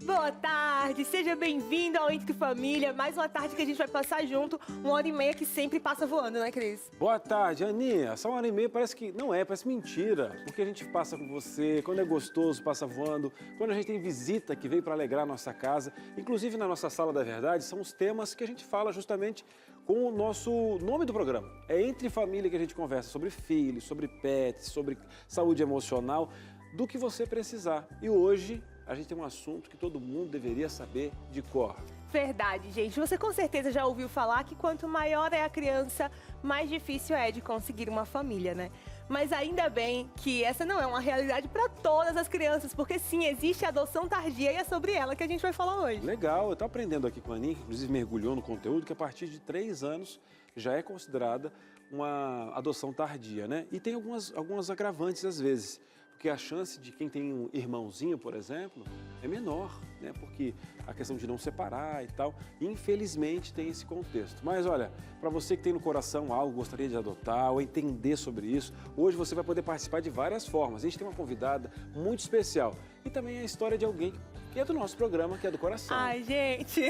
Boa tarde, seja bem-vindo ao Entre Família. Mais uma tarde que a gente vai passar junto, 1h30 que sempre passa voando, né, Cris? Boa tarde, Aninha. Essa 1h30 parece que não é, parece mentira. Porque a gente passa com você, quando é gostoso, passa voando. Quando a gente tem visita que veio para alegrar a nossa casa. Inclusive na nossa Sala da Verdade, são os temas que a gente fala justamente com o nosso nome do programa. É Entre Família que a gente conversa sobre filhos, sobre pets, sobre saúde emocional, do que você precisar. E hoje a gente tem um assunto que todo mundo deveria saber de cor. Verdade, gente. Você com certeza já ouviu falar que quanto maior é a criança, mais difícil é de conseguir uma família, né? Mas ainda bem que essa não é uma realidade para todas as crianças, porque sim, existe a adoção tardia e é sobre ela que a gente vai falar hoje. Legal, eu estou aprendendo aqui com a Aninha, que inclusive mergulhou no conteúdo, que a partir de 3 anos já é considerada uma adoção tardia, né? E tem algumas agravantes às vezes. Porque a chance de quem tem um irmãozinho, por exemplo, é menor, né? Porque a questão de não separar e tal, infelizmente tem esse contexto. Mas olha, para você que tem no coração algo, gostaria de adotar ou entender sobre isso, hoje você vai poder participar de várias formas. A gente tem uma convidada muito especial e também a história de alguém que é do nosso programa, que é do coração. Ai, gente,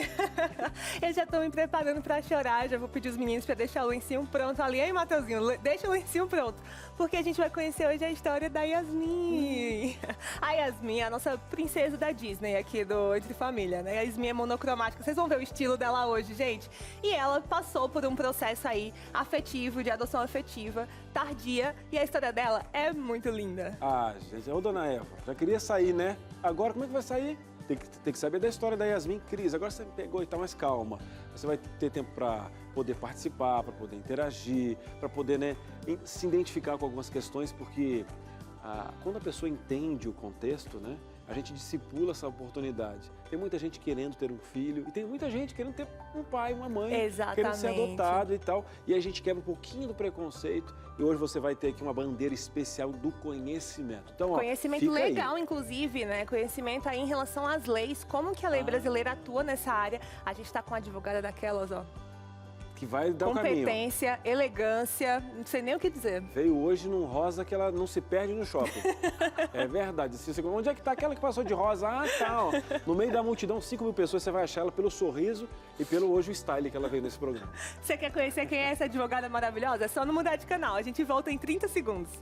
eu já tô me preparando pra chorar, já vou pedir os meninos pra deixar o lencinho pronto ali. Aí, Mateuzinho, deixa o lencinho pronto, porque a gente vai conhecer hoje a história da Yasmin. A Yasmin é a nossa princesa da Disney aqui do Entre Família, né? A Yasmin é monocromática, vocês vão ver o estilo dela hoje, gente. E ela passou por um processo aí afetivo, de adoção afetiva, tardia, e a história dela é muito linda. Ah, gente, ô dona Eva, já queria sair, né? Agora como é que vai sair? Tem que saber da história da Yasmin. Cris, agora você me pegou e tá mais calma. Você vai ter tempo para poder participar, para poder interagir, para poder, né, se identificar com algumas questões, porque quando a pessoa entende o contexto, né, a gente discipula essa oportunidade. Tem muita gente querendo ter um filho e tem muita gente querendo ter um pai, uma mãe, querendo ser adotado e tal. E a gente quebra um pouquinho do preconceito e hoje você vai ter aqui uma bandeira especial do conhecimento. Então, conhecimento legal, inclusive, né? Conhecimento aí em relação às leis, como que a lei brasileira atua nessa área. A gente tá com a advogada daquelas, ó. Que vai dar o caminho. Competência, elegância, não sei nem o que dizer. Veio hoje num rosa que ela não se perde no shopping. É verdade. Onde é que tá aquela que passou de rosa? Ah, tá, ó. No meio da multidão, 5.000 pessoas, você vai achar ela pelo sorriso e pelo hoje o style que ela veio nesse programa. Você quer conhecer quem é essa advogada maravilhosa? É só não mudar de canal. A gente volta em 30 segundos.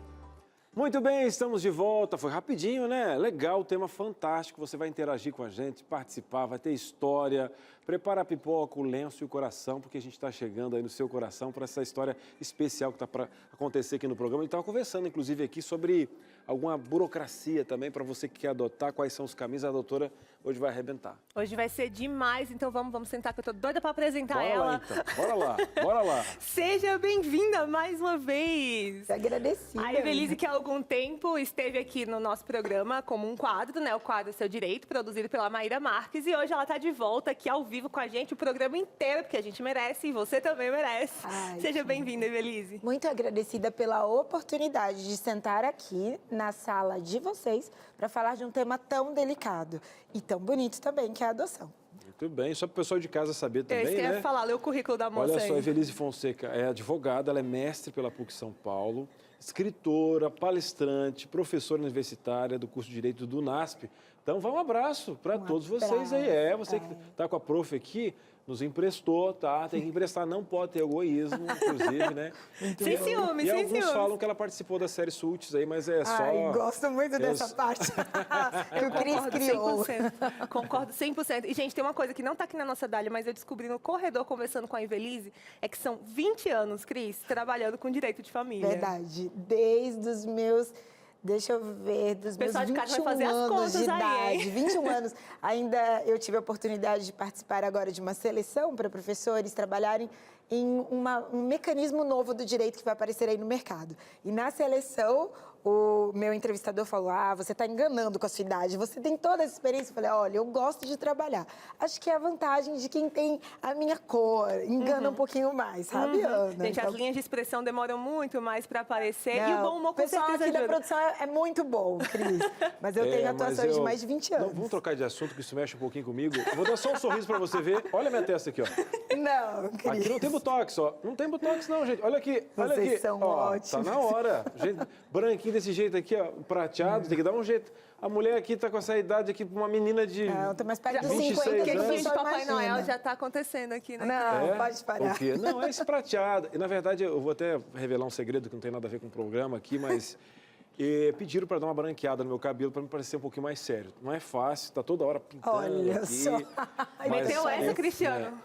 Muito bem, estamos de volta. Foi rapidinho, né? Legal, tema fantástico. Você vai interagir com a gente, participar, vai ter história. Prepara a pipoca, o lenço e o coração, porque a gente está chegando aí no seu coração para essa história especial que está para acontecer aqui no programa. A gente estava conversando, inclusive, aqui sobre alguma burocracia também para você que quer adotar, quais são os caminhos. A doutora hoje vai arrebentar. Hoje vai ser demais, então vamos sentar, que eu tô doida para apresentar ela. Bora lá, então. Bora lá, bora lá. Seja bem-vinda mais uma vez. Agradecida. A Evelise, que há algum tempo esteve aqui no nosso programa como um quadro, né? O quadro Seu Direito, produzido pela Maíra Marques. E hoje ela está de volta aqui ao vivo com a gente, o programa inteiro, porque a gente merece e você também merece. Ai, seja bem-vinda, Evelise. Muito agradecida pela oportunidade de sentar aqui na sala de vocês para falar de um tema tão delicado e tão bonito também, que é a adoção. Muito bem, só para o pessoal de casa saber também, né? Eu esqueci de falar, lê o currículo da moça. Olha só, aí. Evelise Fonseca é advogada, ela é mestre pela PUC São Paulo, escritora, palestrante, professora universitária do curso de Direito do UNASP. Então, um abraço para todos vocês aí. Você que está com a prof aqui, nos emprestou, tá? Tem que emprestar, não pode ter egoísmo, inclusive, né? Sem ciúme, sem ciúme. E alguns falam que ela participou da série Suits aí, mas é só... Ai, gosto muito dessa parte que o Cris criou. 100%. Concordo 100%. E, gente, tem uma coisa que não está aqui na nossa dália, mas eu descobri no corredor conversando com a Evelise, é que são 20 anos, Cris, trabalhando com direito de família. Verdade. Desde os meus... Deixa eu ver, dos meus 21 anos de idade, 21 anos, ainda eu tive a oportunidade de participar agora de uma seleção para professores trabalharem em um mecanismo novo do direito que vai aparecer aí no mercado. E na seleção, o meu entrevistador falou, você está enganando com a sua idade, você tem toda essa experiência. Eu falei, olha, eu gosto de trabalhar. Acho que é a vantagem de quem tem a minha cor, engana um pouquinho mais, sabe, Ana? Gente, então... as linhas de expressão demoram muito mais para aparecer. Não, e o bom humor, com certeza, o pessoal aqui da produção é muito bom, Cris. Mas eu tenho atuações de mais de 20 anos. Não, vamos trocar de assunto, que isso mexe um pouquinho comigo. Eu vou dar só um sorriso para você ver. Olha a minha testa aqui, ó. Não, Cris. Aqui não tem botox, ó. Não tem botox não, gente. Olha aqui, olha Vocês aqui. são ó, ótimos. tá na hora. Gente, branquinho desse jeito aqui, ó, prateado, tem que dar um jeito. A mulher aqui tá com essa idade aqui, uma menina de... Não, tô mais perto dos 26 50 que anos. O vídeo de Papai imagina. Noel já tá acontecendo aqui, né? Não, pode parar. O quê? Não, é esse prateado. E, na verdade, eu vou até revelar um segredo que não tem nada a ver com o programa aqui, mas pediram para dar uma branqueada no meu cabelo para me parecer um pouquinho mais sério. Não é fácil, tá toda hora pintando Olha aqui. só. Meteu essa, Cristiano?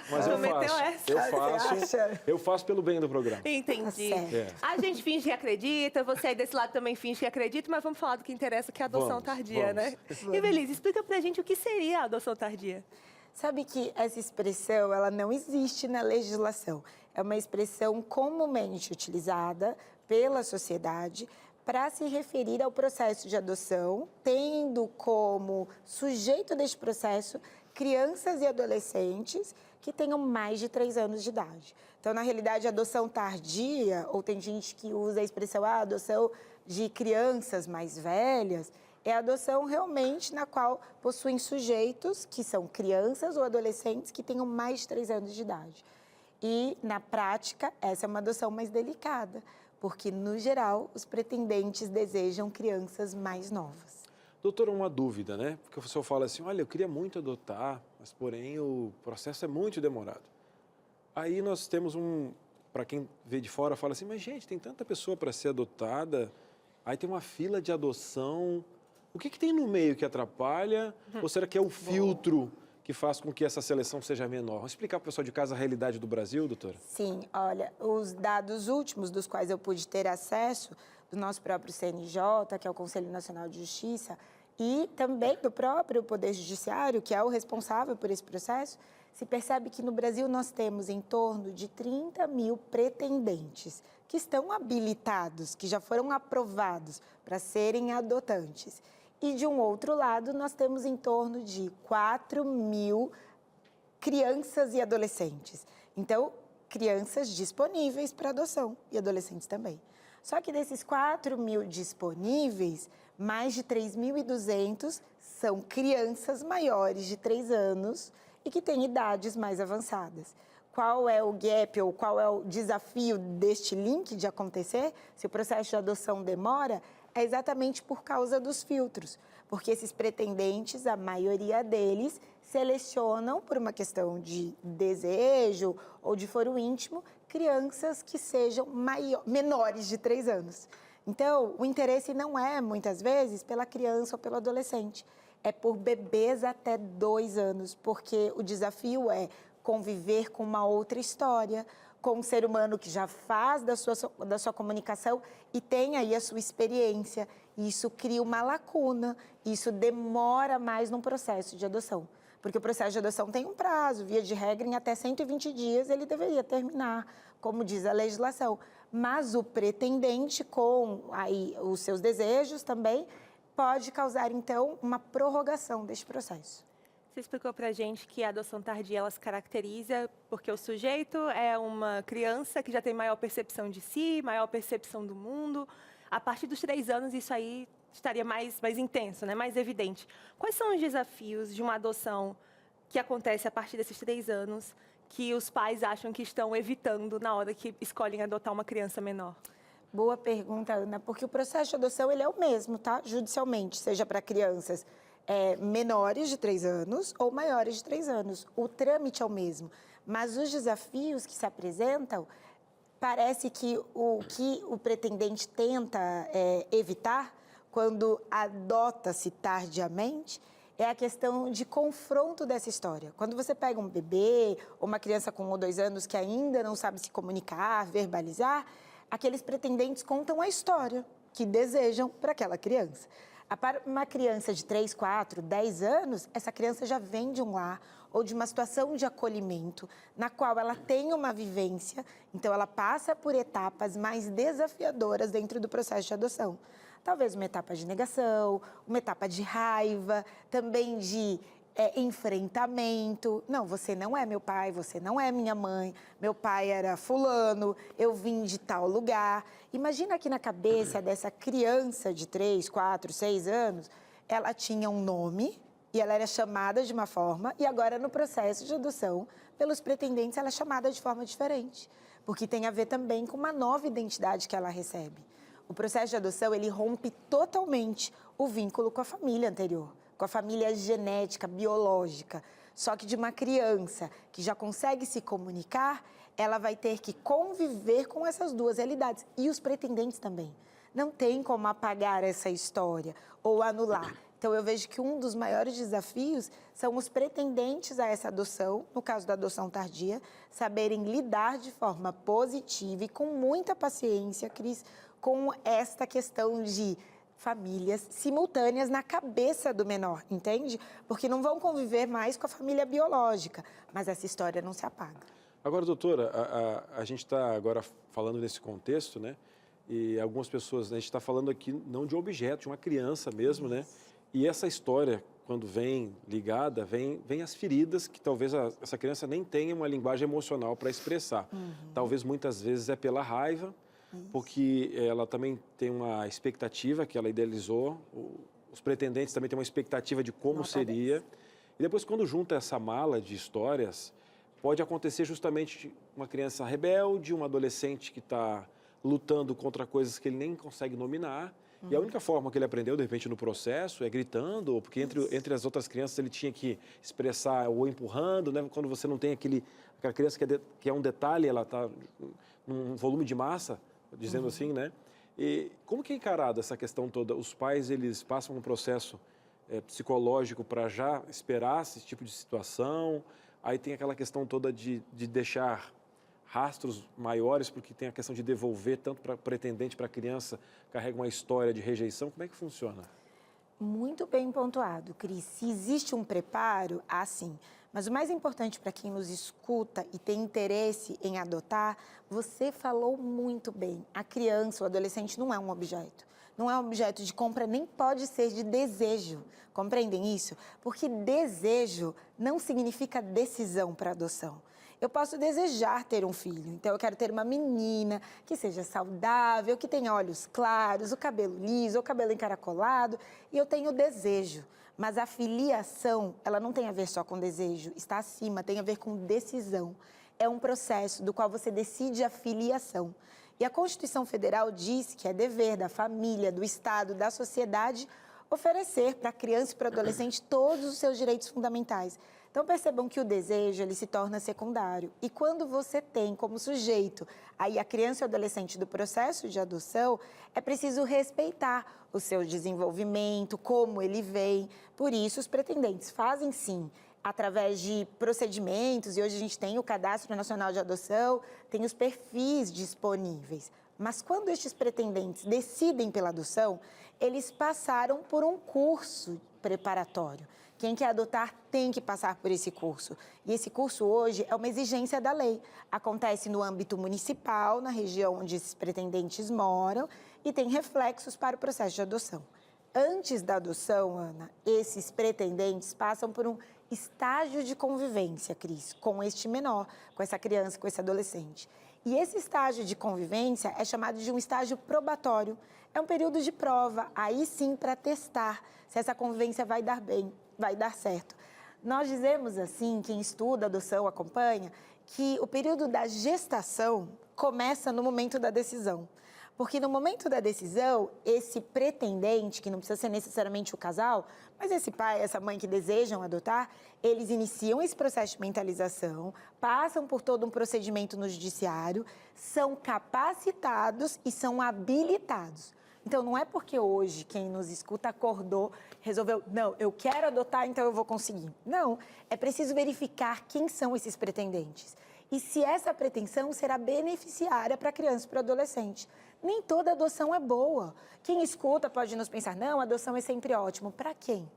Mas eu Meteu faço, essa? eu faço pelo bem do programa. Entendi. Tá certo. A gente finge que acredita, você aí desse lado também finge que acredita, mas vamos falar do que interessa, que é a adoção Vamos, tardia, né? E Belize, explica pra gente o que seria a adoção tardia. Sabe que essa expressão, ela não existe na legislação. É uma expressão comumente utilizada pela sociedade para se referir ao processo de adoção, tendo como sujeito deste processo crianças e adolescentes que tenham mais de 3 anos de idade. Então, na realidade, a adoção tardia, ou tem gente que usa a expressão adoção de crianças mais velhas, é a adoção realmente na qual possuem sujeitos que são crianças ou adolescentes que tenham mais de 3 anos de idade. E, na prática, essa é uma adoção mais delicada, porque, no geral, os pretendentes desejam crianças mais novas. Doutora, uma dúvida, né? Porque o senhor fala assim, olha, eu queria muito adotar, mas, porém, o processo é muito demorado. Aí nós temos para quem vê de fora, fala assim, mas, gente, tem tanta pessoa para ser adotada, aí tem uma fila de adoção. O que tem no meio que atrapalha? Ou será que é o filtro que faz com que essa seleção seja menor? Vamos explicar para o pessoal de casa a realidade do Brasil, doutora? Sim, olha, os dados últimos dos quais eu pude ter acesso, do nosso próprio CNJ, que é o Conselho Nacional de Justiça, e também do próprio Poder Judiciário, que é o responsável por esse processo, se percebe que no Brasil nós temos em torno de 30 mil pretendentes que estão habilitados, que já foram aprovados para serem adotantes. E, de um outro lado, nós temos em torno de 4 mil crianças e adolescentes. Então, crianças disponíveis para adoção e adolescentes também. Só que desses 4 mil disponíveis, mais de 3.200 são crianças maiores de 3 anos e que têm idades mais avançadas. Qual é o gap ou qual é o desafio deste link de acontecer, se o processo de adoção demora, é exatamente por causa dos filtros, porque esses pretendentes, a maioria deles, selecionam, por uma questão de desejo ou de foro íntimo, crianças que sejam menores de 3 anos. Então, o interesse não é, muitas vezes, pela criança ou pelo adolescente, é por bebês até 2 anos, porque o desafio é conviver com uma outra história, com um ser humano que já faz da sua comunicação e tem aí a sua experiência. Isso cria uma lacuna, isso demora mais no processo de adoção. Porque o processo de adoção tem um prazo, via de regra, em até 120 dias ele deveria terminar, como diz a legislação. Mas o pretendente, com aí os seus desejos também, pode causar, então, uma prorrogação deste processo. Você explicou pra gente que a adoção tardia, ela se caracteriza porque o sujeito é uma criança que já tem maior percepção de si, maior percepção do mundo. A partir dos 3 anos, isso aí estaria mais intenso, né? Mais evidente. Quais são os desafios de uma adoção que acontece a partir desses 3 anos que os pais acham que estão evitando na hora que escolhem adotar uma criança menor? Boa pergunta, Ana, porque o processo de adoção ele é o mesmo, tá? Judicialmente, seja para crianças menores de 3 anos ou maiores de 3 anos. O trâmite é o mesmo, mas os desafios que se apresentam, parece que o pretendente tenta evitar quando adota-se tardiamente é a questão de confronto dessa história. Quando você pega um bebê ou uma criança com 1 ou 2 anos que ainda não sabe se comunicar, verbalizar, aqueles pretendentes contam a história que desejam para aquela criança. Para uma criança de 3, 4, 10 anos, essa criança já vem de um lar ou de uma situação de acolhimento na qual ela tem uma vivência, então ela passa por etapas mais desafiadoras dentro do processo de adoção. Talvez uma etapa de negação, uma etapa de raiva, também de enfrentamento. Não, você não é meu pai, você não é minha mãe, meu pai era fulano, eu vim de tal lugar. Imagina aqui na cabeça dessa criança de 3, 4, 6 anos, ela tinha um nome, e ela era chamada de uma forma, e agora no processo de adoção, pelos pretendentes, ela é chamada de forma diferente, porque tem a ver também com uma nova identidade que ela recebe. O processo de adoção, ele rompe totalmente o vínculo com a família anterior, com a família genética, biológica. Só que de uma criança que já consegue se comunicar, ela vai ter que conviver com essas duas realidades. E os pretendentes também. Não tem como apagar essa história ou anular. Então, eu vejo que um dos maiores desafios são os pretendentes a essa adoção, no caso da adoção tardia, saberem lidar de forma positiva e com muita paciência, Cris, com esta questão de famílias simultâneas na cabeça do menor, entende? Porque não vão conviver mais com a família biológica, mas essa história não se apaga. Agora, doutora, a gente está agora falando nesse contexto, né? E algumas pessoas, a gente está falando aqui não de um objeto, de uma criança mesmo, né? E essa história, quando vem ligada, vem as feridas que talvez essa criança nem tenha uma linguagem emocional para expressar. Talvez muitas vezes é pela raiva, porque ela também tem uma expectativa que ela idealizou, os pretendentes também têm uma expectativa de como seria. E depois, quando junta essa mala de histórias, pode acontecer justamente uma criança rebelde, um adolescente que está lutando contra coisas que ele nem consegue nominar. E a única forma que ele aprendeu, de repente, no processo é gritando, ou porque entre as outras crianças ele tinha que expressar ou empurrando, né? Quando você não tem aquela criança que é um detalhe, ela está num volume de massa, dizendo assim, né? E como que é encarada essa questão toda? Os pais, eles passam um processo psicológico para já esperar esse tipo de situação, aí tem aquela questão toda de deixar rastros maiores, porque tem a questão de devolver, tanto para pretendente, para criança, carrega uma história de rejeição. Como é que funciona? Muito bem pontuado, Cris. Se existe um preparo, há sim. Mas o mais importante para quem nos escuta e tem interesse em adotar, você falou muito bem. A criança, o adolescente não é um objeto. Não é um objeto de compra, nem pode ser de desejo. Compreendem isso? Porque desejo não significa decisão para adoção. Eu posso desejar ter um filho, então eu quero ter uma menina que seja saudável, que tenha olhos claros, o cabelo liso, o cabelo encaracolado, e eu tenho desejo. Mas a filiação, ela não tem a ver só com desejo, está acima, tem a ver com decisão. É um processo do qual você decide a filiação. E a Constituição Federal diz que é dever da família, do Estado, da sociedade, oferecer para a criança e para o adolescente todos os seus direitos fundamentais. Então, percebam que o desejo, ele se torna secundário. E quando você tem como sujeito aí a criança e o adolescente do processo de adoção, é preciso respeitar o seu desenvolvimento, como ele vem. Por isso, os pretendentes fazem, sim, através de procedimentos, e hoje a gente tem o Cadastro Nacional de Adoção, tem os perfis disponíveis. Mas quando estes pretendentes decidem pela adoção, eles passaram por um curso preparatório. Quem quer adotar tem que passar por esse curso. E esse curso hoje é uma exigência da lei. Acontece no âmbito municipal, na região onde esses pretendentes moram, e tem reflexos para o processo de adoção. Antes da adoção, Ana, esses pretendentes passam por um estágio de convivência, Cris, com este menor, com essa criança, com esse adolescente. E esse estágio de convivência é chamado de um estágio probatório. É um período de prova, aí sim, para testar se essa convivência vai dar bem, vai dar certo. Nós dizemos assim, quem estuda adoção, acompanha, que o período da gestação começa no momento da decisão. Porque no momento da decisão, esse pretendente, que não precisa ser necessariamente o casal, mas esse pai, essa mãe que desejam adotar, eles iniciam esse processo de mentalização, passam por todo um procedimento no judiciário, são capacitados e são habilitados. Então, não é porque hoje quem nos escuta acordou, resolveu, não, eu quero adotar, então eu vou conseguir. Não, é preciso verificar quem são esses pretendentes e se essa pretensão será beneficiária para a criança e para o adolescente. Nem toda adoção é boa. Quem escuta pode nos pensar, não, a adoção é sempre ótimo. Para quem?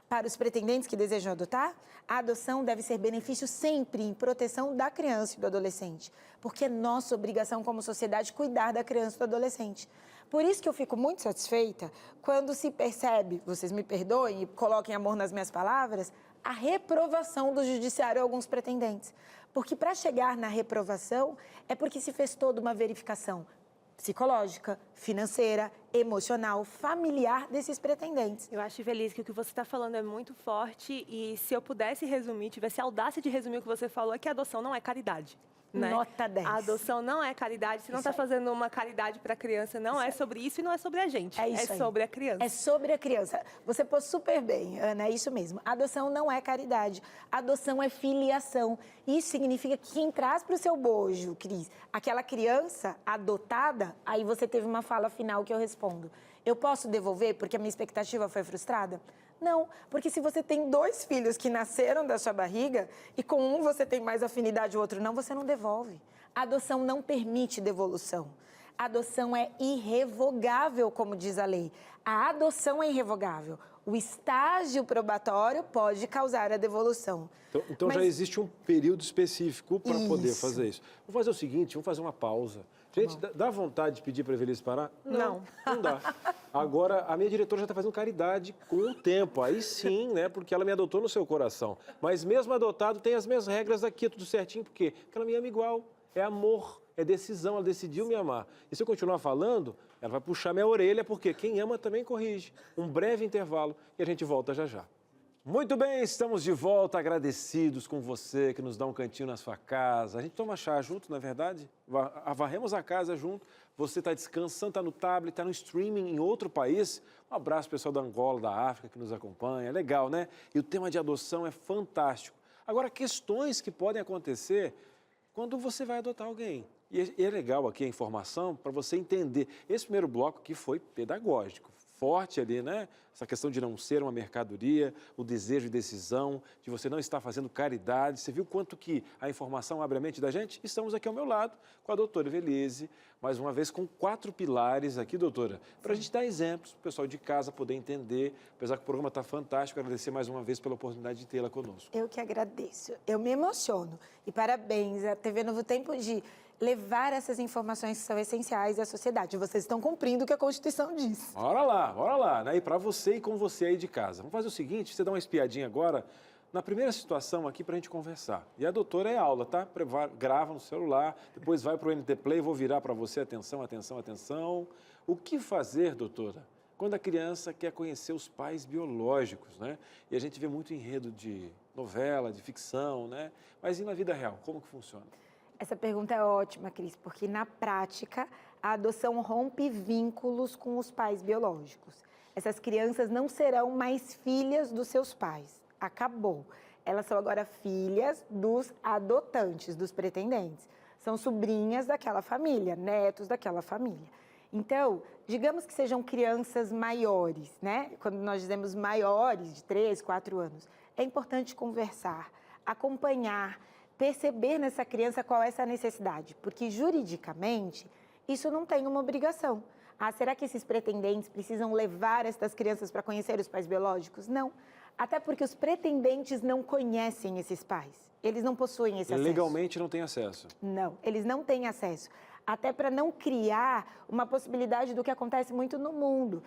Para os pretendentes que desejam adotar, a adoção deve ser benefício sempre em proteção da criança e do adolescente, porque é nossa obrigação como sociedade cuidar da criança e do adolescente. Por isso que eu fico muito satisfeita quando se percebe, vocês me perdoem e coloquem amor nas minhas palavras, a reprovação do judiciário a alguns pretendentes. Porque para chegar na reprovação é porque se fez toda uma verificação psicológica, financeira, emocional, familiar desses pretendentes. Eu acho, Ivelisse, que o que você está falando é muito forte e se eu pudesse resumir, tivesse a audácia de resumir o que você falou, é que a adoção não é caridade. Né? Nota 10. A adoção não é caridade. Se não está fazendo uma caridade para a criança, não é sobre isso e não é sobre a gente. É sobre a criança. É sobre a criança. Você pôs super bem, Ana, é isso mesmo. A adoção não é caridade. A adoção é filiação. Isso significa que quem traz para o seu bojo, Cris, aquela criança adotada, aí você teve uma fala final que eu respondo. Eu posso devolver porque a minha expectativa foi frustrada? Não, porque se você tem 2 filhos que nasceram da sua barriga e com um você tem mais afinidade e o outro não, você não devolve. A adoção não permite devolução. A adoção é irrevogável, como diz a lei. A adoção é irrevogável. O estágio probatório pode causar a devolução. Então já existe um período específico para poder fazer isso. Vamos fazer o seguinte, vamos fazer uma pausa. Gente, dá vontade de pedir para a Ivelisse parar? Não. Não dá. Agora, a minha diretora já está fazendo caridade com o tempo. Aí sim, né? Porque ela me adotou no seu coração. Mas mesmo adotado, tem as minhas regras aqui, tudo certinho. Por quê? Porque ela me ama igual. É amor, é decisão. Ela decidiu me amar. E se eu continuar falando, ela vai puxar minha orelha, porque quem ama também corrige. Um breve intervalo e a gente volta já já. Muito bem, estamos de volta, agradecidos com você que nos dá um cantinho na sua casa. A gente toma chá junto, não é verdade? Varremos a casa junto. Você está descansando, está no tablet, está no streaming em outro país. Um abraço pessoal da Angola, da África que nos acompanha. Legal, né? E o tema de adoção é fantástico. Agora, questões que podem acontecer quando você vai adotar alguém. E é legal aqui a informação para você entender. Esse primeiro bloco aqui foi pedagógico. Forte ali, né? Essa questão de não ser uma mercadoria, o desejo de decisão, de você não estar fazendo caridade. Você viu quanto que a informação abre a mente da gente? Estamos aqui ao meu lado com a doutora Ivelisse, mais uma vez com 4 pilares aqui, doutora, para a gente dar exemplos, para o pessoal de casa poder entender. Apesar que o programa está fantástico, agradecer mais uma vez pela oportunidade de tê-la conosco. Eu que agradeço. Eu me emociono. E parabéns à TV Novo Tempo de levar essas informações que são essenciais à sociedade. Vocês estão cumprindo o que a Constituição diz. Bora lá, né? E para você e com você aí de casa. Vamos fazer o seguinte, você dá uma espiadinha agora na primeira situação aqui para a gente conversar. E a doutora é aula, tá? Grava no celular, depois vai para o NT Play, vou virar para você, atenção, atenção, atenção. O que fazer, doutora, quando a criança quer conhecer os pais biológicos, né? E a gente vê muito enredo de novela, de ficção, né? Mas e na vida real, como que funciona? Essa pergunta é ótima, Cris, porque na prática a adoção rompe vínculos com os pais biológicos. Essas crianças não serão mais filhas dos seus pais. Acabou. Elas são agora filhas dos adotantes, dos pretendentes. São sobrinhas daquela família, netos daquela família. Então, digamos que sejam crianças maiores, né? Quando nós dizemos maiores, de 3, 4 anos, é importante conversar, acompanhar, perceber nessa criança qual é essa necessidade, porque juridicamente isso não tem uma obrigação. Ah, será que esses pretendentes precisam levar essas crianças para conhecer os pais biológicos? Não, até porque os pretendentes não conhecem esses pais, eles não possuem esse acesso. Legalmente não tem acesso? Não, eles não têm acesso. Até para não criar uma possibilidade do que acontece muito no mundo,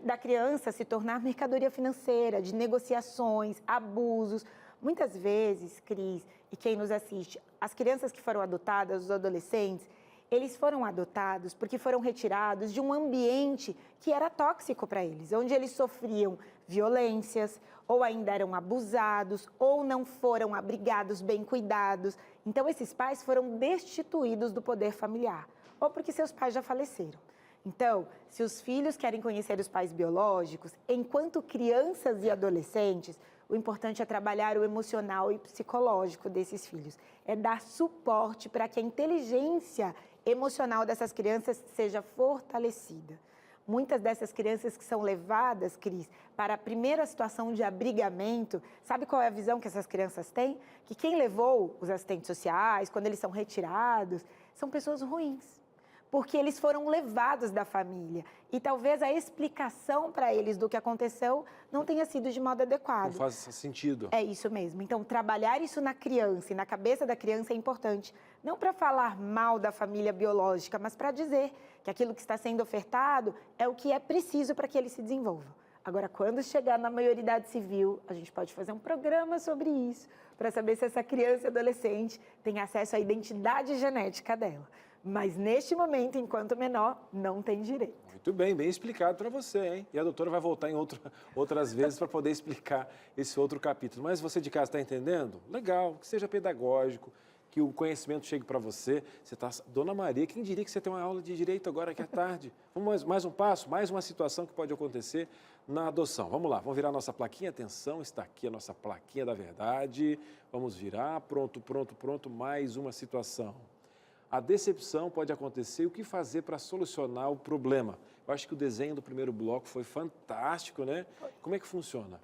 da criança se tornar mercadoria financeira, de negociações, abusos. Muitas vezes, Cris, e quem nos assiste, as crianças que foram adotadas, os adolescentes, eles foram adotados porque foram retirados de um ambiente que era tóxico para eles, onde eles sofriam violências, ou ainda eram abusados, ou não foram abrigados, bem cuidados. Então, esses pais foram destituídos do poder familiar, ou porque seus pais já faleceram. Então, se os filhos querem conhecer os pais biológicos, enquanto crianças e adolescentes, o importante é trabalhar o emocional e psicológico desses filhos. É dar suporte para que a inteligência emocional dessas crianças seja fortalecida. Muitas dessas crianças que são levadas, Cris, para a primeira situação de abrigamento, sabe qual é a visão que essas crianças têm? Que quem levou os assistentes sociais, quando eles são retirados, são pessoas ruins. Porque eles foram levados da família. E talvez a explicação para eles do que aconteceu não tenha sido de modo adequado. Não faz sentido. É isso mesmo. Então, trabalhar isso na criança e na cabeça da criança é importante. Não para falar mal da família biológica, mas para dizer que aquilo que está sendo ofertado é o que é preciso para que ele se desenvolva. Agora, quando chegar na maioridade civil, a gente pode fazer um programa sobre isso, para saber se essa criança e adolescente tem acesso à identidade genética dela. Mas neste momento, enquanto menor, não tem direito. Muito bem, bem explicado para você, hein? E a doutora vai voltar em outras vezes para poder explicar esse outro capítulo. Mas você de casa está entendendo? Legal, que seja pedagógico, que o conhecimento chegue para você. Você está, Dona Maria, quem diria que você tem uma aula de direito agora aqui à tarde? Vamos mais um passo, mais uma situação que pode acontecer na adoção. Vamos lá, vamos virar nossa plaquinha. Atenção, está aqui a nossa plaquinha da verdade. Vamos virar, pronto, pronto, pronto, mais uma situação. A decepção pode acontecer, o que fazer para solucionar o problema? Eu acho que o desenho do primeiro bloco foi fantástico, né? Como é que funciona?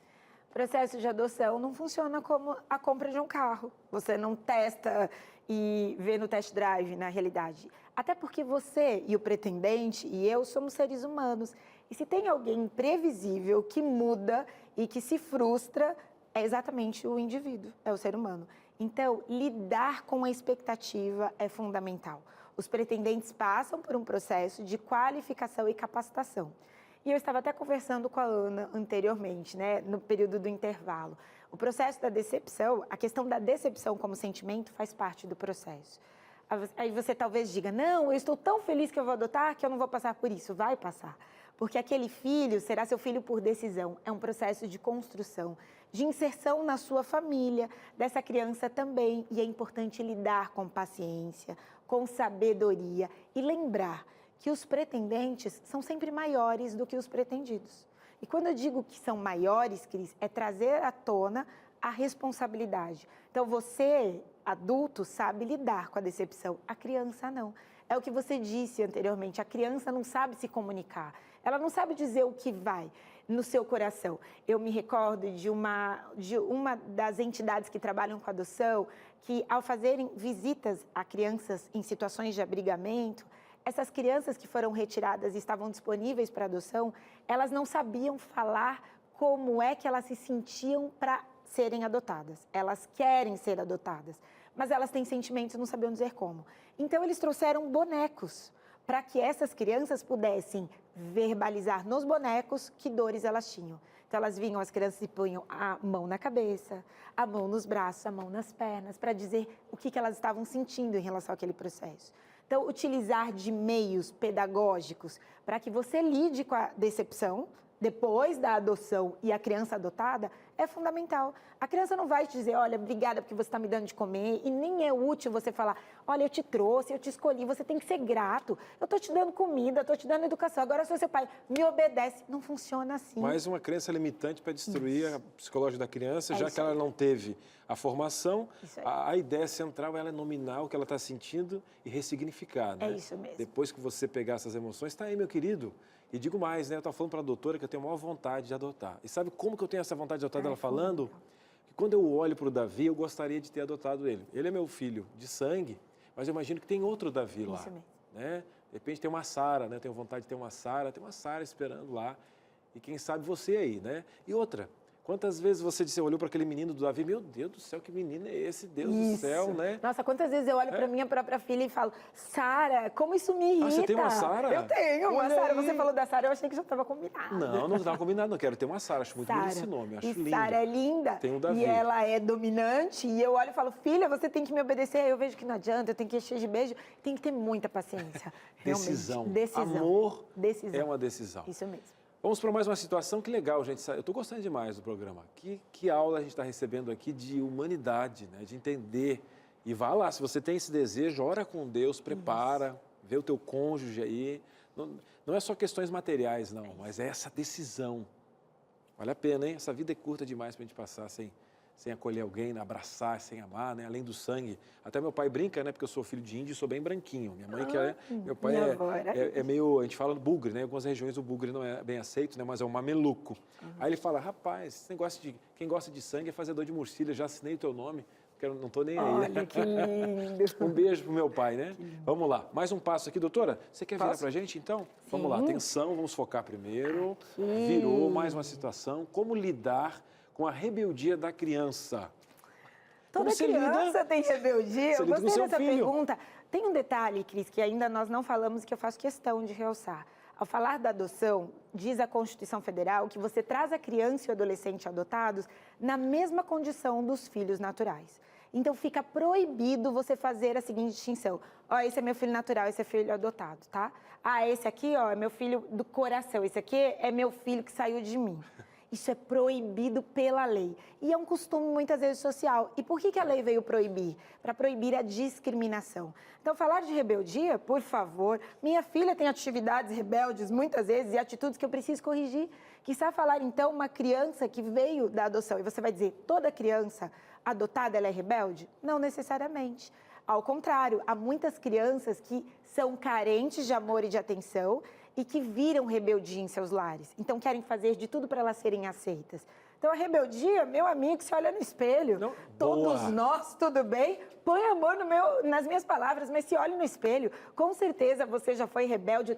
O processo de adoção não funciona como a compra de um carro. Você não testa e vê no test drive, na realidade. Até porque você e o pretendente e eu somos seres humanos. E se tem alguém imprevisível que muda e que se frustra, é exatamente o indivíduo, é o ser humano. Então, lidar com a expectativa é fundamental. Os pretendentes passam por um processo de qualificação e capacitação. E eu estava até conversando com a Ana anteriormente, né, no período do intervalo. O processo da decepção, a questão da decepção como sentimento faz parte do processo. Aí você talvez diga, não, eu estou tão feliz que eu vou adotar que eu não vou passar por isso. Vai passar. Porque aquele filho será seu filho por decisão. É um processo de construção, de inserção na sua família, dessa criança também. E é importante lidar com paciência, com sabedoria e lembrar que os pretendentes são sempre maiores do que os pretendidos. E quando eu digo que são maiores, Cris, é trazer à tona a responsabilidade. Então, você, adulto, sabe lidar com a decepção. A criança não. É o que você disse anteriormente, a criança não sabe se comunicar. Ela não sabe dizer o que vai no seu coração. Eu me recordo de uma das entidades que trabalham com adoção, que ao fazerem visitas a crianças em situações de abrigamento, essas crianças que foram retiradas e estavam disponíveis para adoção, elas não sabiam falar como é que elas se sentiam para serem adotadas. Elas querem ser adotadas, mas elas têm sentimentos e não sabiam dizer como. Então, eles trouxeram bonecos para que essas crianças pudessem verbalizar nos bonecos que dores elas tinham. Então, elas vinham, as crianças e punham a mão na cabeça, a mão nos braços, a mão nas pernas, para dizer o que elas estavam sentindo em relação àquele processo. Então, utilizar de meios pedagógicos para que você lide com a decepção depois da adoção e a criança adotada é fundamental. A criança não vai te dizer, olha, obrigada porque você está me dando de comer, e nem é útil você falar, olha, eu te trouxe, eu te escolhi, você tem que ser grato, eu estou te dando comida, estou te dando educação, agora eu sou seu pai, me obedece. Não funciona assim. Mais uma crença limitante para destruir a psicológica da criança, já que ela não teve a formação, a ideia central é nominar o que ela está sentindo e ressignificar, né? É isso mesmo. Depois que você pegar essas emoções, está aí, meu querido. E digo mais, né? Eu estava falando para a doutora que eu tenho a maior vontade de adotar. E sabe como que eu tenho essa vontade de adotar dela falando? Que quando eu olho para o Davi, eu gostaria de ter adotado ele. Ele é meu filho de sangue, mas eu imagino que tem outro Davi lá. Isso mesmo. Né? De repente tem uma Sara, né? Eu tenho vontade de ter uma Sara, tem uma Sara esperando lá. E quem sabe você aí, né? E outra, quantas vezes você olhou para aquele menino do Davi, meu Deus do céu, que menino é esse, Deus do céu, né? Nossa, quantas vezes eu olho para minha própria filha e falo, Sara, como isso me irrita. Ah, você tem uma Sara? Eu tenho uma Sara. Você falou da Sara, eu achei que já estava combinado. Não, não estava combinado, não. Quero ter uma Sara, acho muito lindo esse nome, acho lindo. Sara é linda, tem um Davi. E ela é dominante, e eu olho e falo, filha, você tem que me obedecer. Aí eu vejo que não adianta, eu tenho que encher de beijo, tem que ter muita paciência. Decisão. Decisão. Amor decisão. É uma decisão. Isso mesmo. Vamos para mais uma situação, que legal, gente. Eu estou gostando demais do programa. Que aula a gente está recebendo aqui de humanidade, né? De entender. E vá lá, se você tem esse desejo, ora com Deus, prepara, vê o teu cônjuge aí. Não é só questões materiais, não, mas é essa decisão. Vale a pena, hein? Essa vida é curta demais para a gente passar sem acolher alguém, abraçar, sem amar, né? Além do sangue. Até meu pai brinca, né? Porque eu sou filho de índio e sou bem branquinho. Minha mãe meu pai é meio, a gente fala do bugre, né? Em algumas regiões o bugre não é bem aceito, né? Mas é um mameluco. Aí ele fala, rapaz, quem gosta de sangue é fazedor de murcilha, já assinei o teu nome, porque eu não estou nem aí. Olha, que lindo. Um beijo pro meu pai, né? Vamos lá, mais um passo aqui, doutora. Você quer virar pra gente, então? Sim. Vamos lá, atenção, vamos focar primeiro. Virou mais uma situação. Como lidar com a rebeldia da criança? Toda criança tem rebeldia. Eu gostei dessa pergunta. Tem um detalhe, Cris, que ainda nós não falamos, que eu faço questão de realçar. Ao falar da adoção, diz a Constituição Federal que você traz a criança e o adolescente adotados na mesma condição dos filhos naturais. Então, fica proibido você fazer a seguinte distinção. Ó, esse é meu filho natural, esse é filho adotado, tá? Ah, esse aqui, ó, é meu filho do coração, esse aqui é meu filho que saiu de mim. Isso é proibido pela lei. E é um costume, muitas vezes, social. E por que a lei veio proibir? Para proibir a discriminação. Então, falar de rebeldia, por favor, minha filha tem atividades rebeldes, muitas vezes, e atitudes que eu preciso corrigir. Quiçá falar, então, uma criança que veio da adoção. E você vai dizer, toda criança adotada, ela é rebelde? Não necessariamente. Ao contrário, há muitas crianças que são carentes de amor e de atenção e que viram rebeldia em seus lares. Então, querem fazer de tudo para elas serem aceitas. Então, a rebeldia, meu amigo, se olha no espelho. Não, todos nós, tudo bem? Põe amor nas minhas palavras, mas se olhe no espelho. Com certeza você já foi rebelde,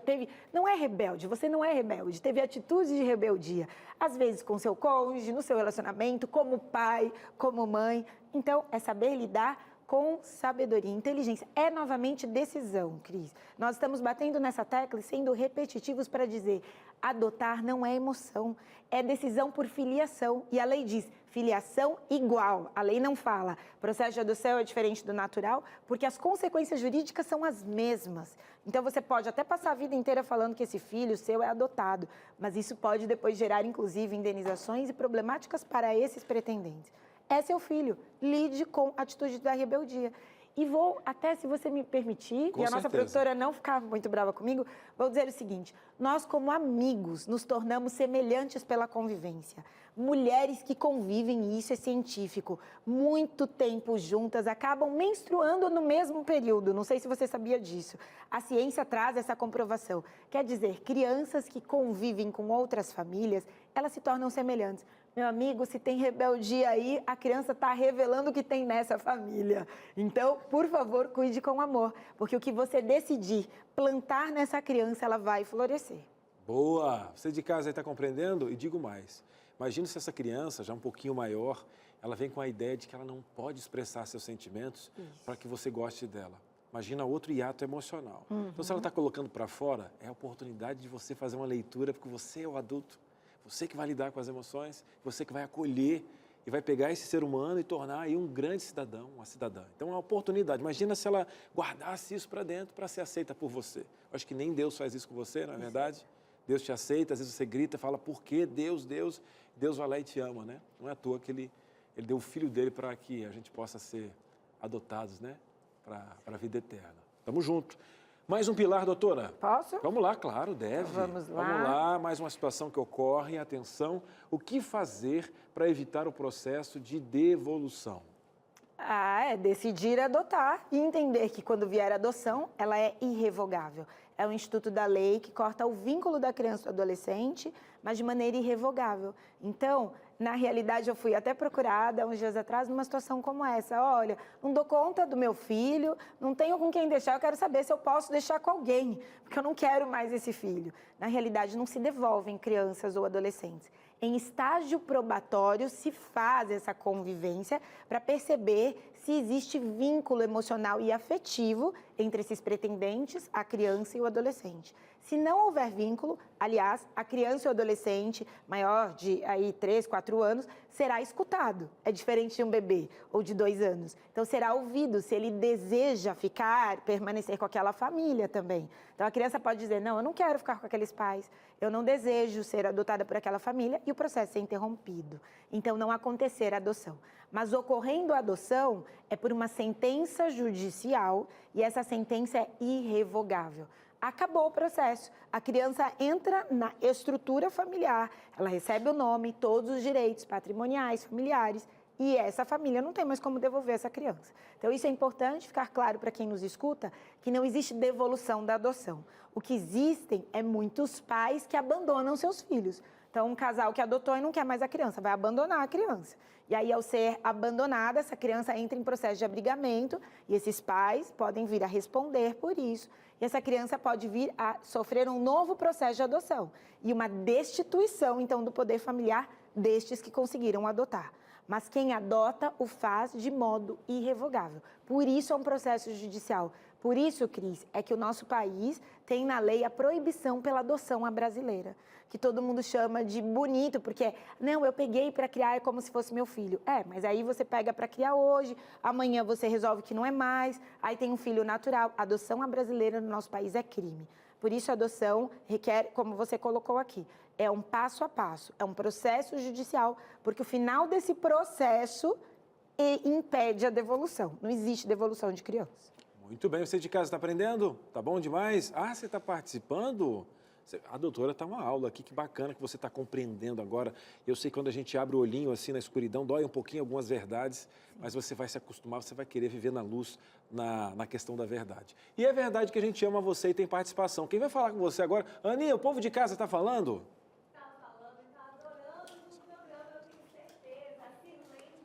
não é rebelde, você não é rebelde, teve atitudes de rebeldia. Às vezes com seu cônjuge, no seu relacionamento, como pai, como mãe. Então, é saber lidar com sabedoria, inteligência. É novamente decisão, Cris. Nós estamos batendo nessa tecla e sendo repetitivos para dizer, adotar não é emoção, é decisão por filiação. E a lei diz, filiação igual. A lei não fala, processo de adoção é diferente do natural, porque as consequências jurídicas são as mesmas. Então, você pode até passar a vida inteira falando que esse filho seu é adotado, mas isso pode depois gerar, inclusive, indenizações e problemáticas para esses pretendentes. É seu filho, lide com a atitude da rebeldia. E vou, até se você me permitir, Com e a nossa certeza. produtora não ficar muito brava comigo, vou dizer o seguinte, nós como amigos nos tornamos semelhantes pela convivência. Mulheres que convivem, e isso é científico, muito tempo juntas, acabam menstruando no mesmo período. Não sei se você sabia disso. A ciência traz essa comprovação. Quer dizer, crianças que convivem com outras famílias, elas se tornam semelhantes. Meu amigo, se tem rebeldia aí, a criança está revelando o que tem nessa família. Então, por favor, cuide com amor, porque o que você decidir plantar nessa criança, ela vai florescer. Boa! Você de casa aí está compreendendo? E digo mais. Imagina se essa criança, já um pouquinho maior, ela vem com a ideia de que ela não pode expressar seus sentimentos para que você goste dela. Imagina outro hiato emocional. Então, se ela está colocando para fora, é a oportunidade de você fazer uma leitura, porque você é o adulto. Você que vai lidar com as emoções, você que vai acolher e vai pegar esse ser humano e tornar aí um grande cidadão, uma cidadã. Então, é uma oportunidade. Imagina se ela guardasse isso para dentro para ser aceita por você. Eu acho que nem Deus faz isso com você, não é verdade? Deus te aceita, às vezes você grita, fala, por que Deus vai lá e te ama, né? Não é à toa que ele deu o filho dele para que a gente possa ser adotados, né? Para a vida eterna. Tamo junto. Mais um pilar, doutora? Posso? Vamos lá, claro, deve. Vamos lá. Vamos lá, mais uma situação que ocorre. Atenção, o que fazer para evitar o processo de devolução? É decidir adotar e entender que quando vier a adoção, ela é irrevogável. É um instituto da lei que corta o vínculo da criança e do adolescente, mas de maneira irrevogável. Então, na realidade, eu fui até procurada uns dias atrás numa situação como essa. Olha, não dou conta do meu filho, não tenho com quem deixar, eu quero saber se eu posso deixar com alguém, porque eu não quero mais esse filho. Na realidade, não se devolvem crianças ou adolescentes. Em estágio probatório se faz essa convivência para perceber se existe vínculo emocional e afetivo entre esses pretendentes, a criança e o adolescente. Se não houver vínculo, aliás, a criança e o adolescente maior de 3, 4 anos será escutado. É diferente de um bebê ou de 2 anos. Então, será ouvido se ele deseja permanecer com aquela família também. Então, a criança pode dizer, não, eu não quero ficar com aqueles pais, eu não desejo ser adotada por aquela família e o processo é interrompido. Então, não acontecer a adoção. Mas ocorrendo a adoção é por uma sentença judicial e essa sentença é irrevogável. Acabou o processo. A criança entra na estrutura familiar, ela recebe o nome, todos os direitos patrimoniais, familiares, e essa família não tem mais como devolver essa criança. Então, isso é importante ficar claro para quem nos escuta, que não existe devolução da adoção. O que existem é muitos pais que abandonam seus filhos. Então, um casal que adotou e não quer mais a criança, vai abandonar a criança. E aí, ao ser abandonada, essa criança entra em processo de abrigamento e esses pais podem vir a responder por isso. E essa criança pode vir a sofrer um novo processo de adoção e uma destituição, então, do poder familiar destes que conseguiram adotar. Mas quem adota o faz de modo irrevogável. Por isso é um processo judicial, Por isso, Cris, é que o nosso país tem na lei a proibição pela adoção à brasileira, que todo mundo chama de bonito, porque, não, eu peguei para criar, é como se fosse meu filho. Mas aí você pega para criar hoje, amanhã você resolve que não é mais, aí tem um filho natural. A adoção à brasileira no nosso país é crime. Por isso, a adoção requer, como você colocou aqui, é um passo a passo, é um processo judicial, porque o final desse processo impede a devolução. Não existe devolução de criança. Muito bem, você de casa está aprendendo? Tá bom demais? Ah, você está participando? A doutora está uma aula aqui, que bacana que você está compreendendo agora. Eu sei que quando a gente abre o olhinho assim na escuridão, dói um pouquinho algumas verdades, mas você vai se acostumar, você vai querer viver na luz, na questão da verdade. E é verdade que a gente ama você e tem participação. Quem vai falar com você agora? Aninha, o povo de casa está falando?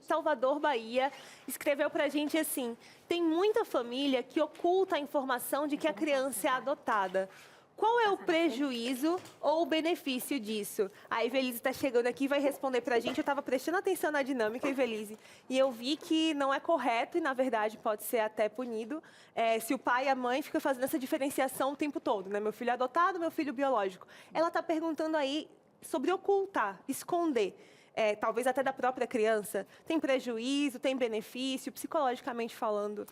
Salvador, Bahia, escreveu pra gente assim: tem muita família que oculta a informação de que a criança é adotada. Qual é o prejuízo ou o benefício disso? A Evelise está chegando aqui e vai responder pra gente. Eu estava prestando atenção na dinâmica, Evelise, e eu vi que não é correto e, na verdade, pode ser até punido se o pai e a mãe ficam fazendo essa diferenciação o tempo todo, né? Meu filho é adotado, meu filho biológico. Ela está perguntando aí sobre ocultar, esconder. Talvez até da própria criança. Tem prejuízo, tem benefício, psicologicamente falando,